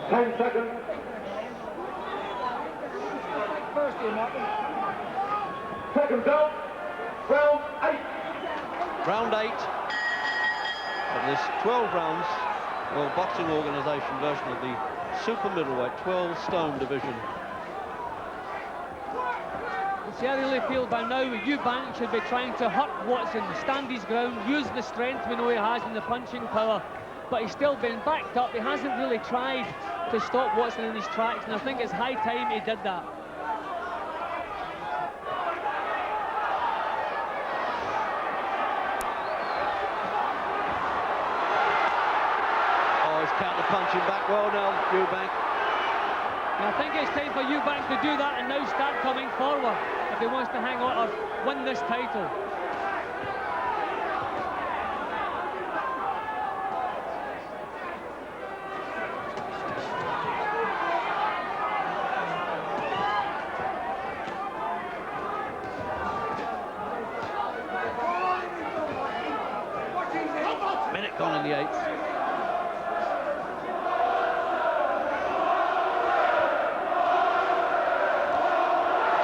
Ten seconds. First game, Martin. Second down. Round 8. Round 8 of this 12 rounds World Boxing Organisation version of the super middleweight 12 stone division. See, I really feel by now Eubank should be trying to hurt Watson, stand his ground, use the strength we know he has in the punching power, but he's still been backed up. He hasn't really tried to stop Watson in his tracks, and I think it's high time he did that. Punching back well now, Eubank. And I think it's time for Eubank to do that and now start coming forward if he wants to hang on or win this title. Minute gone in the 8th.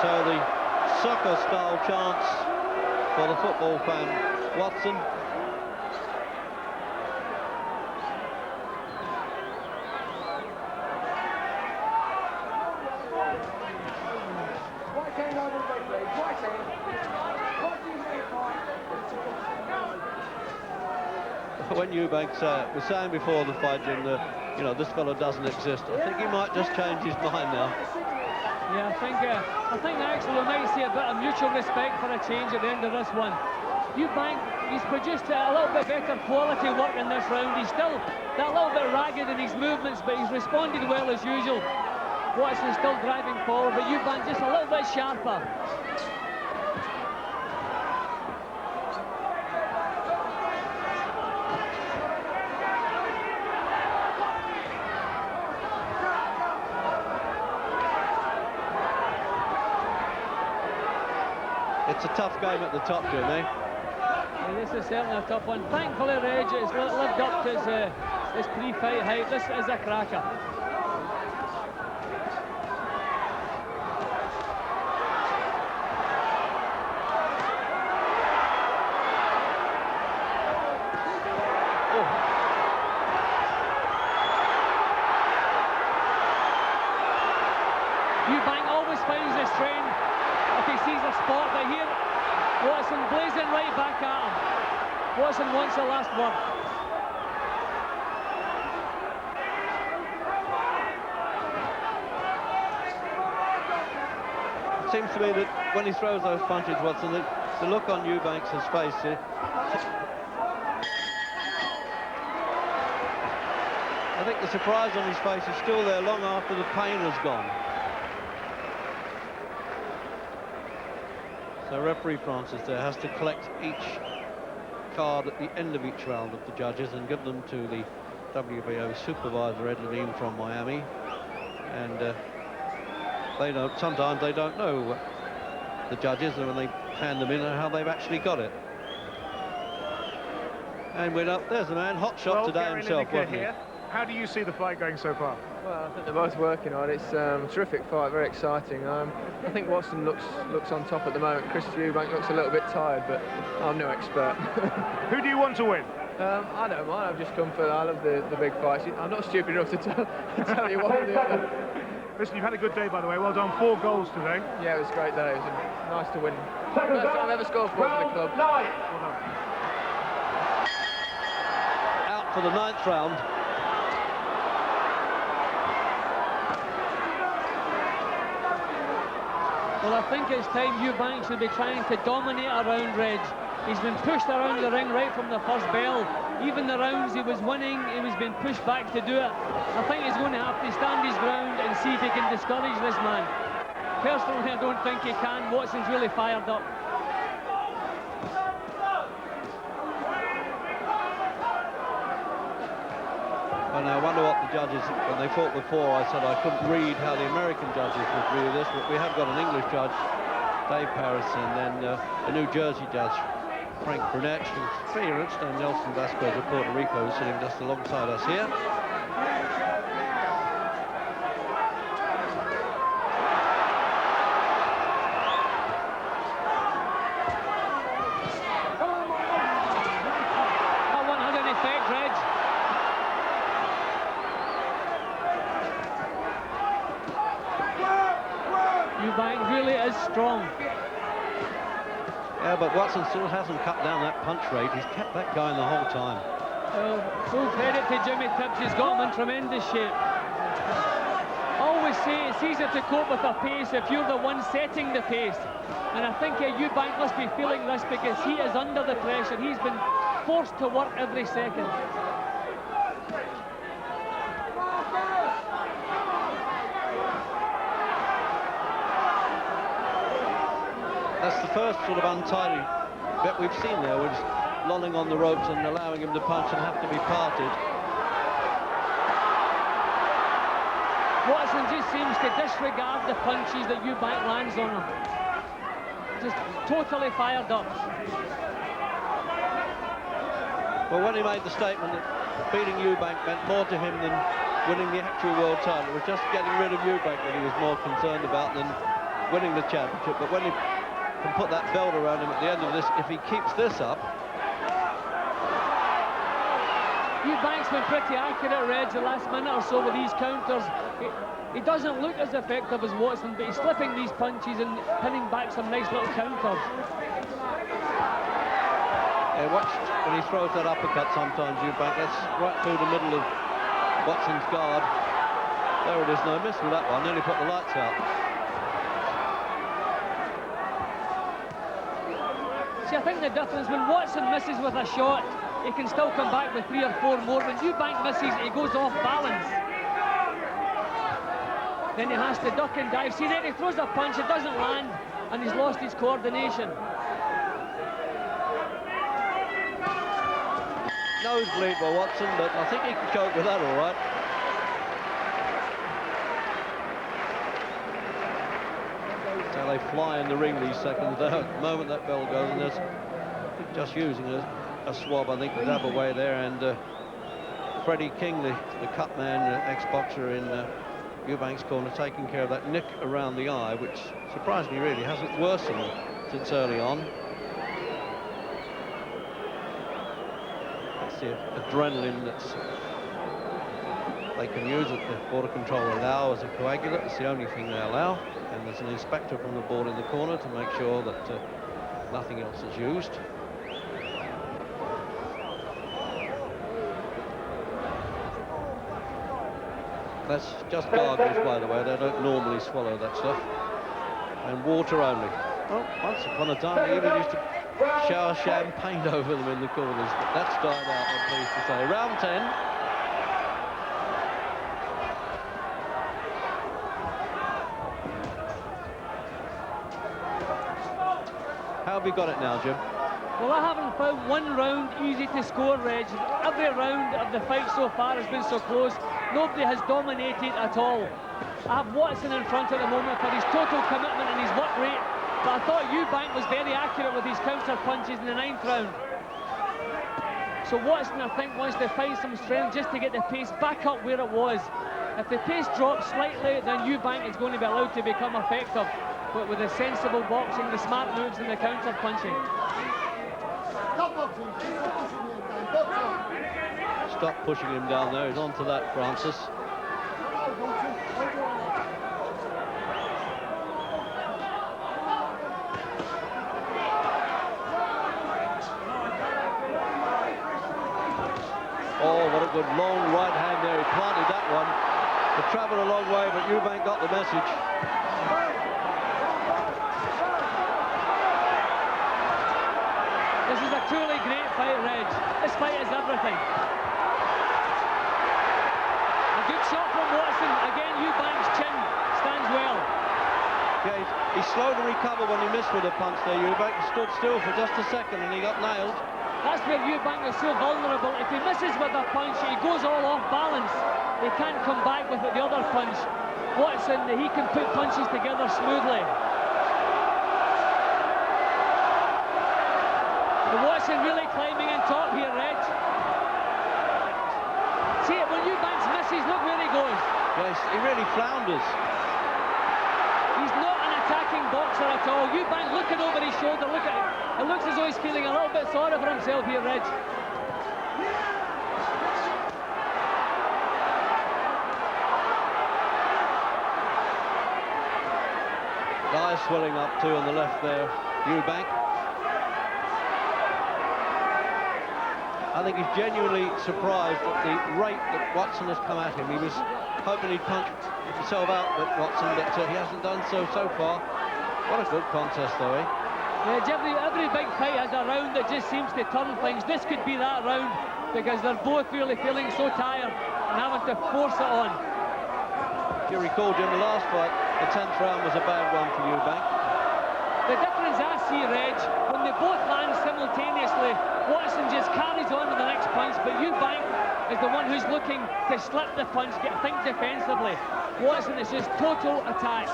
So the soccer-style chance for the football fan, Watson. When Eubank was saying before the fight, Jim, that, you know, this fellow doesn't exist, I think he might just change his mind now. Yeah, I think actually we might see a bit of mutual respect for a change at the end of this one. Eubank, he's produced a little bit better quality work in this round. He's still that little bit ragged in his movements, but he's responded well as usual. Watson's still driving forward, but Eubank just a little bit sharper. It's a tough game at the top, Jim, eh? Yeah, this is certainly a tough one. Thankfully, Reg has lived up to his pre-fight hype. This is a cracker. Eubank always finds the strength if he sees a spot, but here Watson blazing right back at him. Watson wants the last word. It seems to me that when he throws those punches, Watson, the look on Eubank's face, I think the surprise on his face is still there long after the pain has gone. So referee Francis there has to collect each card at the end of each round of the judges and give them to the WBO supervisor Ed Levine from Miami, and sometimes they don't know the judges, and when they hand them in, how they've actually got it. And we're up. There's the man, hot shot today himself, wasn't he? Here. How do you see the fight going so far? Well, I think they're both working on it. It's a terrific fight, very exciting. I think Watson looks on top at the moment. Chris Eubank looks a little bit tired, but I'm no expert. Who do you want to win? I don't mind. I've just come for. I love the big fights. I'm not stupid enough to tell you one or the other. Listen, you've had a good day, by the way. Well done. 4 goals today. Yeah, it was a great day. It was nice to win. First time I've ever scored for the club. Out for the 9th round. Well, I think it's time Eubank should be trying to dominate around Reg. He's been pushed around the ring right from the first bell. Even the rounds he was winning, he was being pushed back to do it. I think he's going to have to stand his ground and see if he can discourage this man. Personally, I don't think he can. Watson's really fired up. And I wonder what the judges, when they fought before, I said I couldn't read how the American judges would view this, but we have got an English judge, Dave Paris, and then a New Jersey judge, Frank Brunette, who's experienced, and Nelson Vasquez of Puerto Rico, who's sitting just alongside us here. That one had an effect, Reg. Eubank really is strong. Yeah, but Watson still hasn't cut down that punch rate. He's kept that going the whole time. Full credit to Jimmy Tibbs. He's got him in tremendous shape. Always say it's easier to cope with a pace if you're the one setting the pace. And I think Eubank must be feeling this because he is under the pressure. He's been forced to work every second. That's the first sort of untidy bit we've seen there, was lolling on the ropes and allowing him to punch and have to be parted. Watson just seems to disregard the punches that Eubank lands on him. Just totally fired up. Well, when he made the statement that beating Eubank meant more to him than winning the actual world title, it was just getting rid of Eubank that he was more concerned about than winning the championship. But when he can put that belt around him at the end of this, if he keeps this up. Eubank's been pretty accurate, Reg, the last minute or so with these counters. He doesn't look as effective as Watson, but he's slipping these punches and pinning back some nice little counters. Yeah, watch when he throws that uppercut sometimes, Eubank. That's right through the middle of Watson's guard. There it is, no miss with that one. Nearly put the lights out. See, I think the difference, when Watson misses with a shot, he can still come back with 3 or 4 more. When Eubank misses, he goes off balance. Then he has to duck and dive. See, then he throws a punch, it doesn't land, and he's lost his coordination. Nosebleed by Watson, but I think he can cope with that all right. Now they fly in the ring these seconds. The moment that bell goes, and there's just using a swab, I think, to dab away there. And Freddie King, the cut man, ex-boxer in Eubank's corner, taking care of that nick around the eye, which surprisingly really hasn't worsened since early on. That's the adrenaline that's they can use at the border control allow as a coagulant. It's the only thing they allow. And there's an inspector from the board in the corner to make sure that nothing else is used. That's just gargles, by the way. They don't normally swallow that stuff. And water only. Well, once upon a time, they even used to shower champagne over them in the corners, but that's died out, I'm pleased to say. Round 10. How have you got it now, Jim? Well, I haven't found one round easy to score, Reg. Every round of the fight so far has been so close. Nobody has dominated at all. I have Watson in front at the moment for his total commitment and his work rate, but I thought Eubank was very accurate with his counter punches in the 9th round. So Watson, I think, wants to find some strength just to get the pace back up where it was. If the pace drops slightly, then Eubank is going to be allowed to become effective, but with the sensible boxing, the smart moves and the counter punching. Stop pushing him down there. He's on to that, Francis. Oh, what a good long right hand there. He planted that one. It travelled a long way, but Eubank got the message. This is a truly great fight, Reg. This fight is everything. A good shot from Watson. Again, Eubank's chin stands well. Yeah, he's slow to recover when he missed with a punch there, Eubank. He stood still for just a second and he got nailed. That's where Eubank is so vulnerable. If he misses with a punch, he goes all off balance. He can't come back with the other punch. Watson, he can put punches together smoothly. Watson really climbing in top here, Reg. See it, when Eubanks misses, look where he goes. Yes, he really flounders. He's not an attacking boxer at all. Eubank looking over his shoulder, look at it. It looks as though he's feeling a little bit sorry for himself here, Reg. Eye swelling up too on the left there, Eubank. I think he's genuinely surprised at the rate that Watson has come at him. He was hoping he'd punch himself out with Watson, but he hasn't done so far. What a good contest, though, eh? Yeah, every big fight has a round that just seems to turn things. This could be that round because they're both really feeling so tired and having to force it on. If you recall, Jim, the last fight, the 10th round was a bad one for Eubank. The difference I see, Reg, when they both land simultaneously, Watson just carries on with the next punch, but Eubank is the one who's looking to slip the punch, think defensively. Watson is just total attack.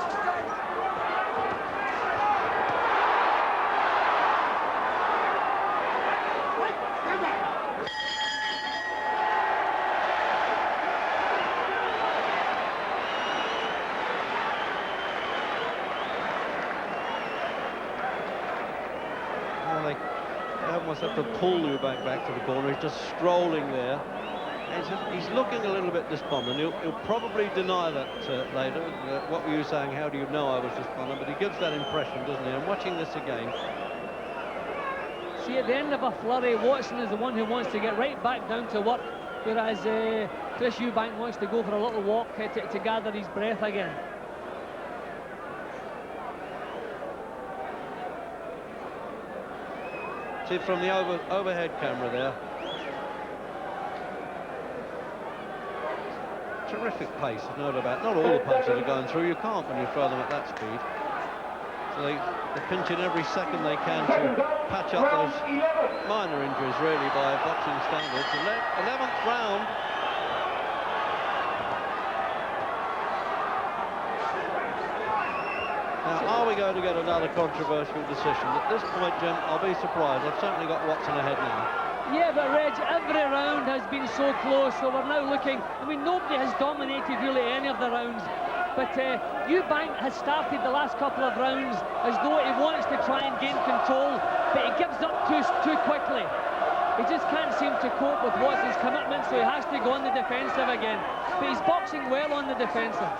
Have to pull Eubank back to the corner. He's just strolling there. He's looking a little bit despondent. He'll probably deny that later. What were you saying? How do you know I was despondent? But he gives that impression, doesn't he? I'm watching this again. See, at the end of a flurry, Watson is the one who wants to get right back down to work, whereas Chris Eubank wants to go for a little walk to gather his breath again. See from the overhead camera there. Terrific pace, there's no doubt about it. Not all the punches are going through. You can't when you throw them at that speed. So they're pinching every second they can to patch up those minor injuries, really, by boxing standards. 11th round. Now, are we going to get another controversial decision? At this point, Jim, I'll be surprised. I've certainly got Watson ahead now. Yeah, but Reg, every round has been so close, so we're now looking. I mean, nobody has dominated really any of the rounds, but Eubank has started the last couple of rounds as though he wants to try and gain control, but he gives up too quickly. He just can't seem to cope with Watson's commitment, so he has to go on the defensive again. But he's boxing well on the defensive.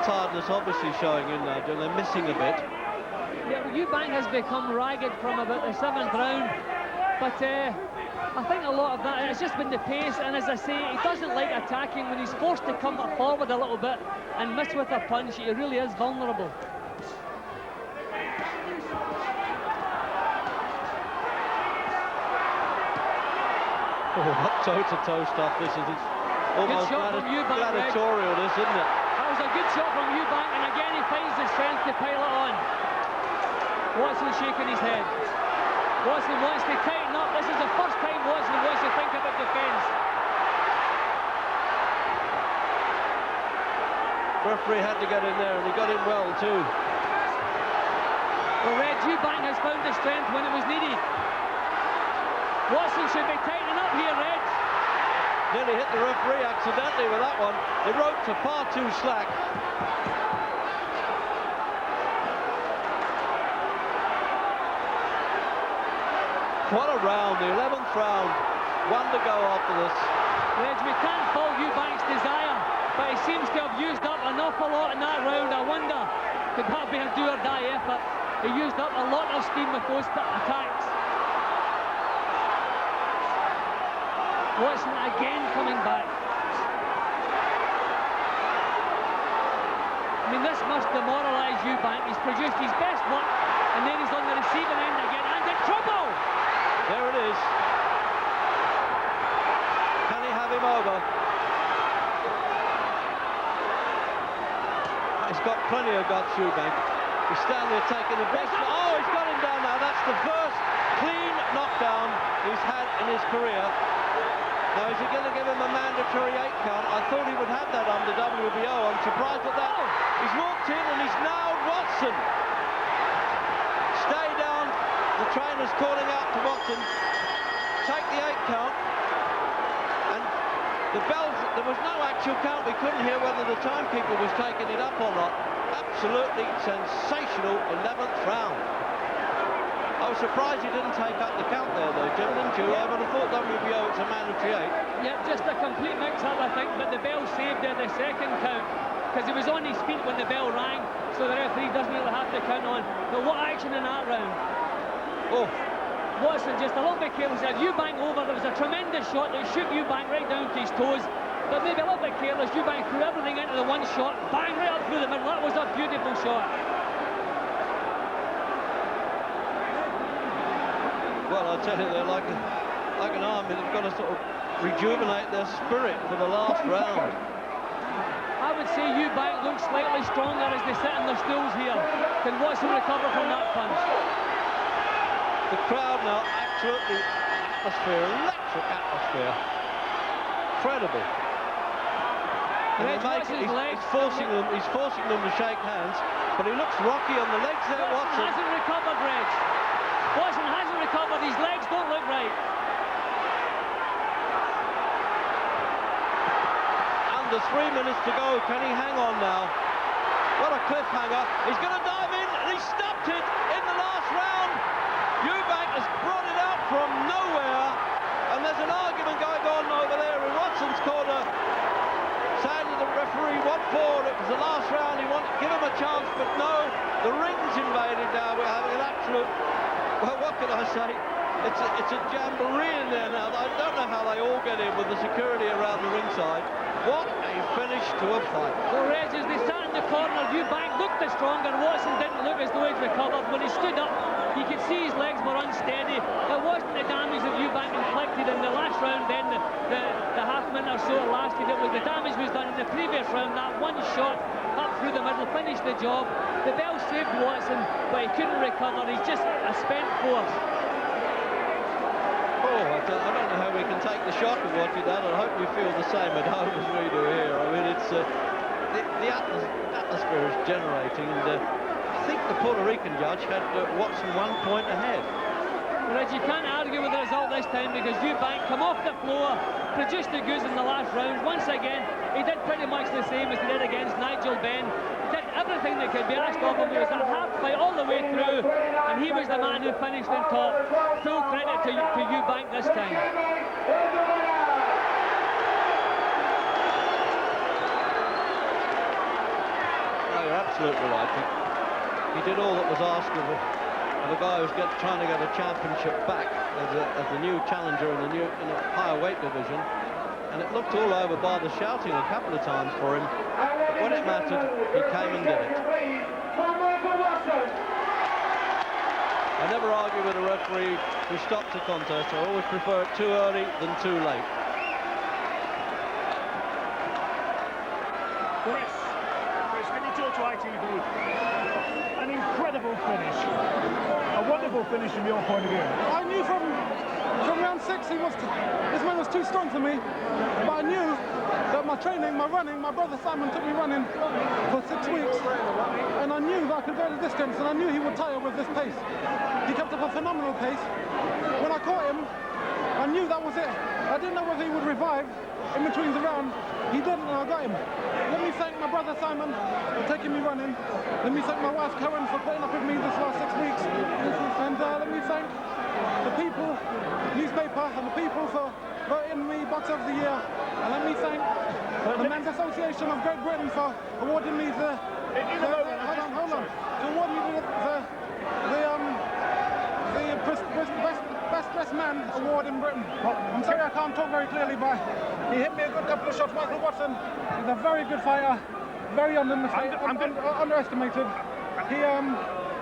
Tiredness obviously showing in now, Jim. They're missing a bit. Yeah, well, Eubank has become ragged from about the 7th round, but I think a lot of that, it's just been the pace, and as I say, he doesn't like attacking. When he's forced to come forward a little bit and miss with a punch, he really is vulnerable. Oh, what toe-to-toe stuff this is. It's almost gladiatorial, this, isn't it? That was a good shot from Eubank, and again he finds the strength to pile it on. Watson shaking his head. Watson wants to tighten up. This is the first time Watson wants to think about defence. Referee had to get in there, and he got in well too. Well, Reg, Eubank has found the strength when it was needed. Watson should be tightening up here, Reg. Nearly hit the referee accidentally with that one. The ropes are far too slack. What a round, the 11th round. One to go after this. Reg, we can't fault Eubank's desire, but he seems to have used up an awful lot in that round. I wonder, could that be a do or die effort? He used up a lot of steam with those attacks. Watson again coming back. I mean, this must demoralise Eubank. He's produced his best work, and then he's on the receiving end again, and in trouble! There it is. Can he have him over? He's got plenty of guts, Eubank. He's standing there taking the best. Oh, he's got him down now. That's the first clean knockdown he's had in his career. Now, is he going to give him a mandatory 8 count? I thought he would have that under WBO. I'm surprised at that. He's walked in and he's now Watson. Stay down. The trainer's calling out to Watson. Take the 8 count. And the bells, there was no actual count. We couldn't hear whether the timekeeper was taking it up or not. Absolutely sensational 11th round. I was surprised he didn't take up the count there, though, Jim, didn't you? I would have thought WBO it's a mandatory 8. Yeah, just a complete mix-up, I think, but the bell saved the second count, because he was on his feet when the bell rang, so the referee doesn't really have to count on. But what action in that round? Oh, Watson just a little bit careless. Eubank over, there was a tremendous shot that shook Eubank right down to his toes, but maybe a little bit careless. Eubank threw everything into the one shot, bang, right up through the middle. That was a beautiful shot. Well, I tell you, they're like an army. They've got to sort of rejuvenate their spirit for the last round. I would say Eubank looks slightly stronger as they sit in their stools here. Can Watson recover from that punch? The crowd now, absolutely atmosphere, electric atmosphere. Incredible. And he's forcing them to shake hands, but he looks rocky on the legs there, Watson. Hasn't recovered, Reg. Watson hasn't recovered. His legs don't look right. Under 3 minutes to go. Can he hang on now? What a cliffhanger. He's going to dive in, and he stopped it in the last round. Eubank has brought it out from nowhere, and there's an argument going on over there in Watson's corner, saying to the referee, 1-4, it was the last round, he wanted to give him a chance, but no, the ring's invaded now. We're having an absolute, well, what can I say? It's a jamboree in there now. I don't know how they all get in with the security around the ringside. What a finish to a fight. Well, Reg, as they sat in the corner, Eubank looked stronger. Watson didn't look as though he'd recovered. When he stood up, you could see his legs were unsteady. It wasn't the damage that Eubank inflicted in the last round, then the half minute or so it lasted. It was the damage was done in the previous round. That one shot up through the middle finished the job. The bell saved Watson, but he couldn't recover. He's just a spent force. Oh, I don't know how we can take the shock of watching that. I hope you feel the same at home as we do here. I mean, it's the atmosphere is generating, and I think the Puerto Rican judge had Watson 1 point ahead. Reg, you can't argue with the result this time, because Eubank come off the floor, produced the goods in the last round. Once again, he did pretty much the same as he did against Nigel Benn. He did everything that could be asked of him. He was a half fight all the way through, and he was the man who finished on top. Full credit to Eubank this time. No, you're absolutely right. He did all that was asked of a guy who's trying to get a championship back as the new challenger in the higher weight division. And it looked all over by the shouting a couple of times for him. But when it mattered, he came and did it. I never argue with a referee who stops a contest. I always prefer it too early than too late. Chris, can you talk to ITV? An incredible finish. A wonderful finish from your point of view. I knew from round 6 this man was too strong for me, but I knew that my training, my running, my brother Simon took me running for 6 weeks, and I knew that I could go the distance, and I knew he would tire with this pace. He kept up a phenomenal pace. When I caught him, I knew that was it. I didn't know whether he would revive in between the round. He didn't, and I got him. Let me thank my brother Simon for taking me running. Let me thank my wife Karen for putting up with me this last 6 weeks. And let me thank the people, newspaper, and the people for voting me Box of the Year. And let me thank the Men's Association of Great Britain for awarding me the hold on, to award me the best dressed man award in Britain. I'm sorry I can't talk very clearly, but he hit me a good couple of shots. Michael Watson is a very good fighter, very underestimated.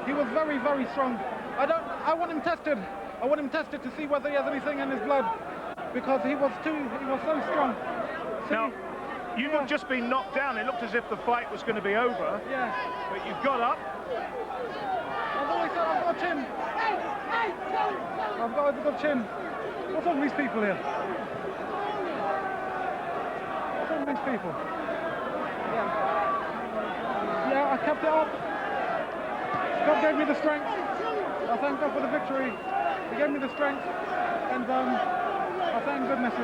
He was very, very strong. I want him tested. I want him tested to see whether he has anything in his blood, because he was so strong. Now, you had just been knocked down. It looked as if the fight was going to be over. Yeah. But you got up. I've always said I've got a chin. I've got a good chin. What's wrong with these people here? What's wrong with these people? Yeah, I kept it up. God gave me the strength. I thank God for the victory. He gave me the strength, and I thank goodness.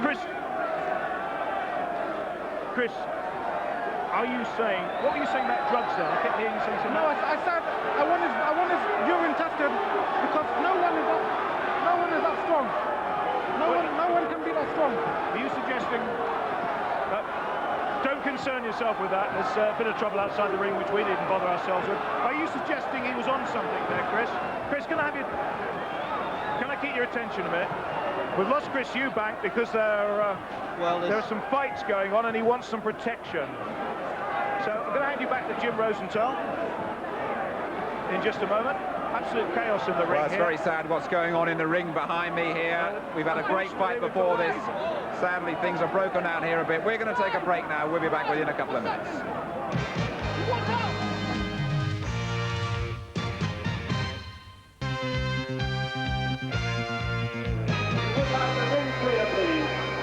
Chris, are you saying, what were you saying about drugs then? I kept hearing you saying something. No, I said I want his urine tested, because no one is that strong. No one can be that strong. Are you suggesting that, don't concern yourself with that, there's a bit of trouble outside the ring which we didn't bother ourselves with. Are you suggesting he was on something there, Chris? Chris, can I keep your attention a minute? We've lost Chris Eubank because there are some fights going on and he wants some protection. So I'm going to hand you back to Jim Rosenthal in just a moment. Absolute chaos in the ring. Well, it's very sad what's going on in the ring behind me here. We've had a great fight before this. Sadly, things are broken down here a bit. We're going to take a break now. We'll be back within a couple of minutes.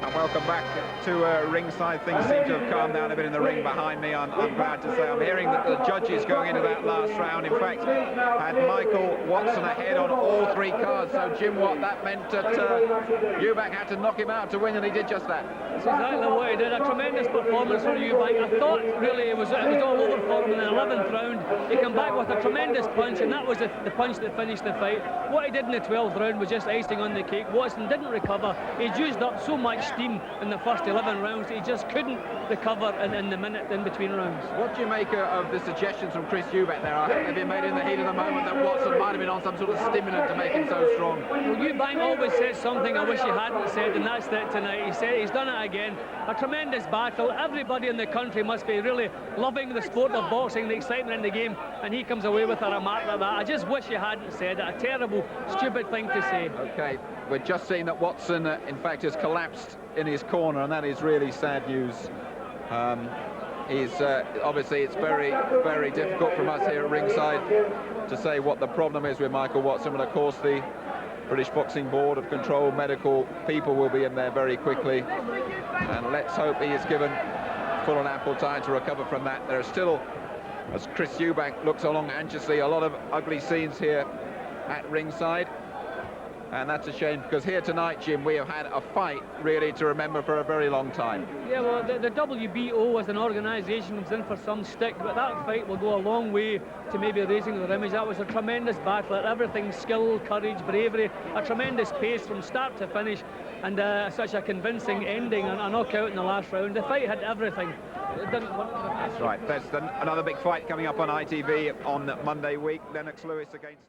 And welcome back to ringside. Things seem to have calmed down a bit in the ring behind me. I'm glad to say I'm hearing that the judges going into that last round, in fact, had Michael Watson ahead on all 3 cards. So, Jim Watt, that meant that Eubank had to knock him out to win, and he did just that. That's exactly what he did. A tremendous performance for Eubank. I thought really it was all over for him in the 11th round. He came back with a tremendous punch, and that was the punch that finished the fight. What he did in the 12th round was just icing on the cake. Watson didn't recover. He'd used up so much steam in the first 11 rounds, he just couldn't recover in the minute in between rounds. What do you make of the suggestions from Chris Eubank there? Have you made in the heat of the moment that Watson might have been on some sort of stimulant to make him so strong? Well, Eubank always says something I wish he hadn't said, and that's that tonight. He said he's done it again. A tremendous battle. Everybody in the country must be really loving the sport of boxing, the excitement in the game, and he comes away with a remark like that. I just wish he hadn't said it. A terrible, stupid thing to say. Okay, we're just seeing that Watson, in fact, has collapsed in his corner, and that is really sad news. Obviously, it's very, very difficult from us here at ringside to say what the problem is with Michael Watson, but of course the British Boxing Board of Control medical people will be in there very quickly, and let's hope he is given full and ample time to recover from that. There are still, as Chris Eubank looks along anxiously, a lot of ugly scenes here at ringside. And that's a shame, because here tonight, Jim, we have had a fight really to remember for a very long time. Yeah, well, the WBO as an organisation comes in for some stick, but that fight will go a long way to maybe raising their image. That was a tremendous battle at everything: skill, courage, bravery, a tremendous pace from start to finish, and such a convincing ending, and a knockout in the last round. The fight had everything. That's right. There's another big fight coming up on ITV on Monday week. Lennox Lewis against...